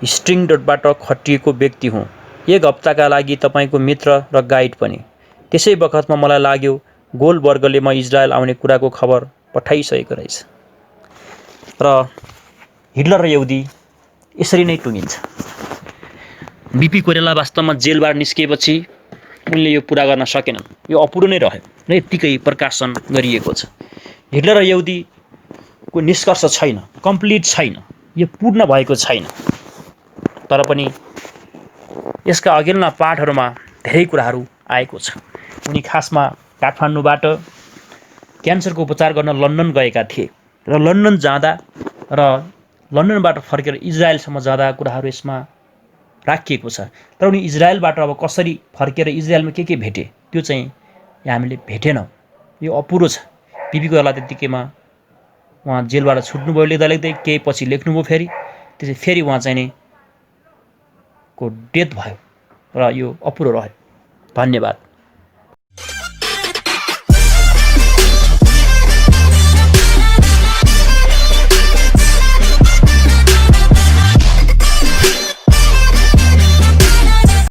S1: स्ट्रिङबाट खटिएको व्यक्ति हुँ, 1 हप्ताका लागि तपाईँको मित्र र गाइड पनि। त्यसै बखतमा मलाई लाग्यो गोलबर्गले म इजरायल आउने कुराको खबर पठाइसकेको रहेछ। र हिटलर र यहुदी यसरी नै टुङ्गिन्छ। बिपी कोइराला वास्तवमा जेलबाट निस्किएपछि उनले यो पुरा गर्न सकेनन्, यो अपुरो नै रह्यो र यत्तिकै प्रकाशन गरिएको छ। हिटलर र यहुदीको निष्कर्ष छैन, कम्प्लिट छैन, यो पूर्ण भएको छैन। तर पनि यसका अघिल्ला पाठहरूमा धेरै कुराहरू आएको छ। उनी खासमा काठमाडौँबाट क्यान्सरको उपचार गर्न लन्डन गएका थिए र लन्डन जाँदा र लन्डनबाट फर्केर इजरायलसम्म जाँदा कुराहरू यसमा राखिएको छ। तर उनी इजरायलबाट अब कसरी फर्केर इजरायलमा के भेटे त्यो चाहिँ हामीले भेटेनौँ, यो अपुरो छ। बिपी कोइराला त्यत्तिकैमा उहाँ जेलबाट छुट्नुभयो लेख्दा लेख्दै, केही पछि लेख्नुभयो त्यसै फेरि उहाँ चाहिँ नै को डेथ भयो र यो अपुरो रह्यो। धन्यवाद।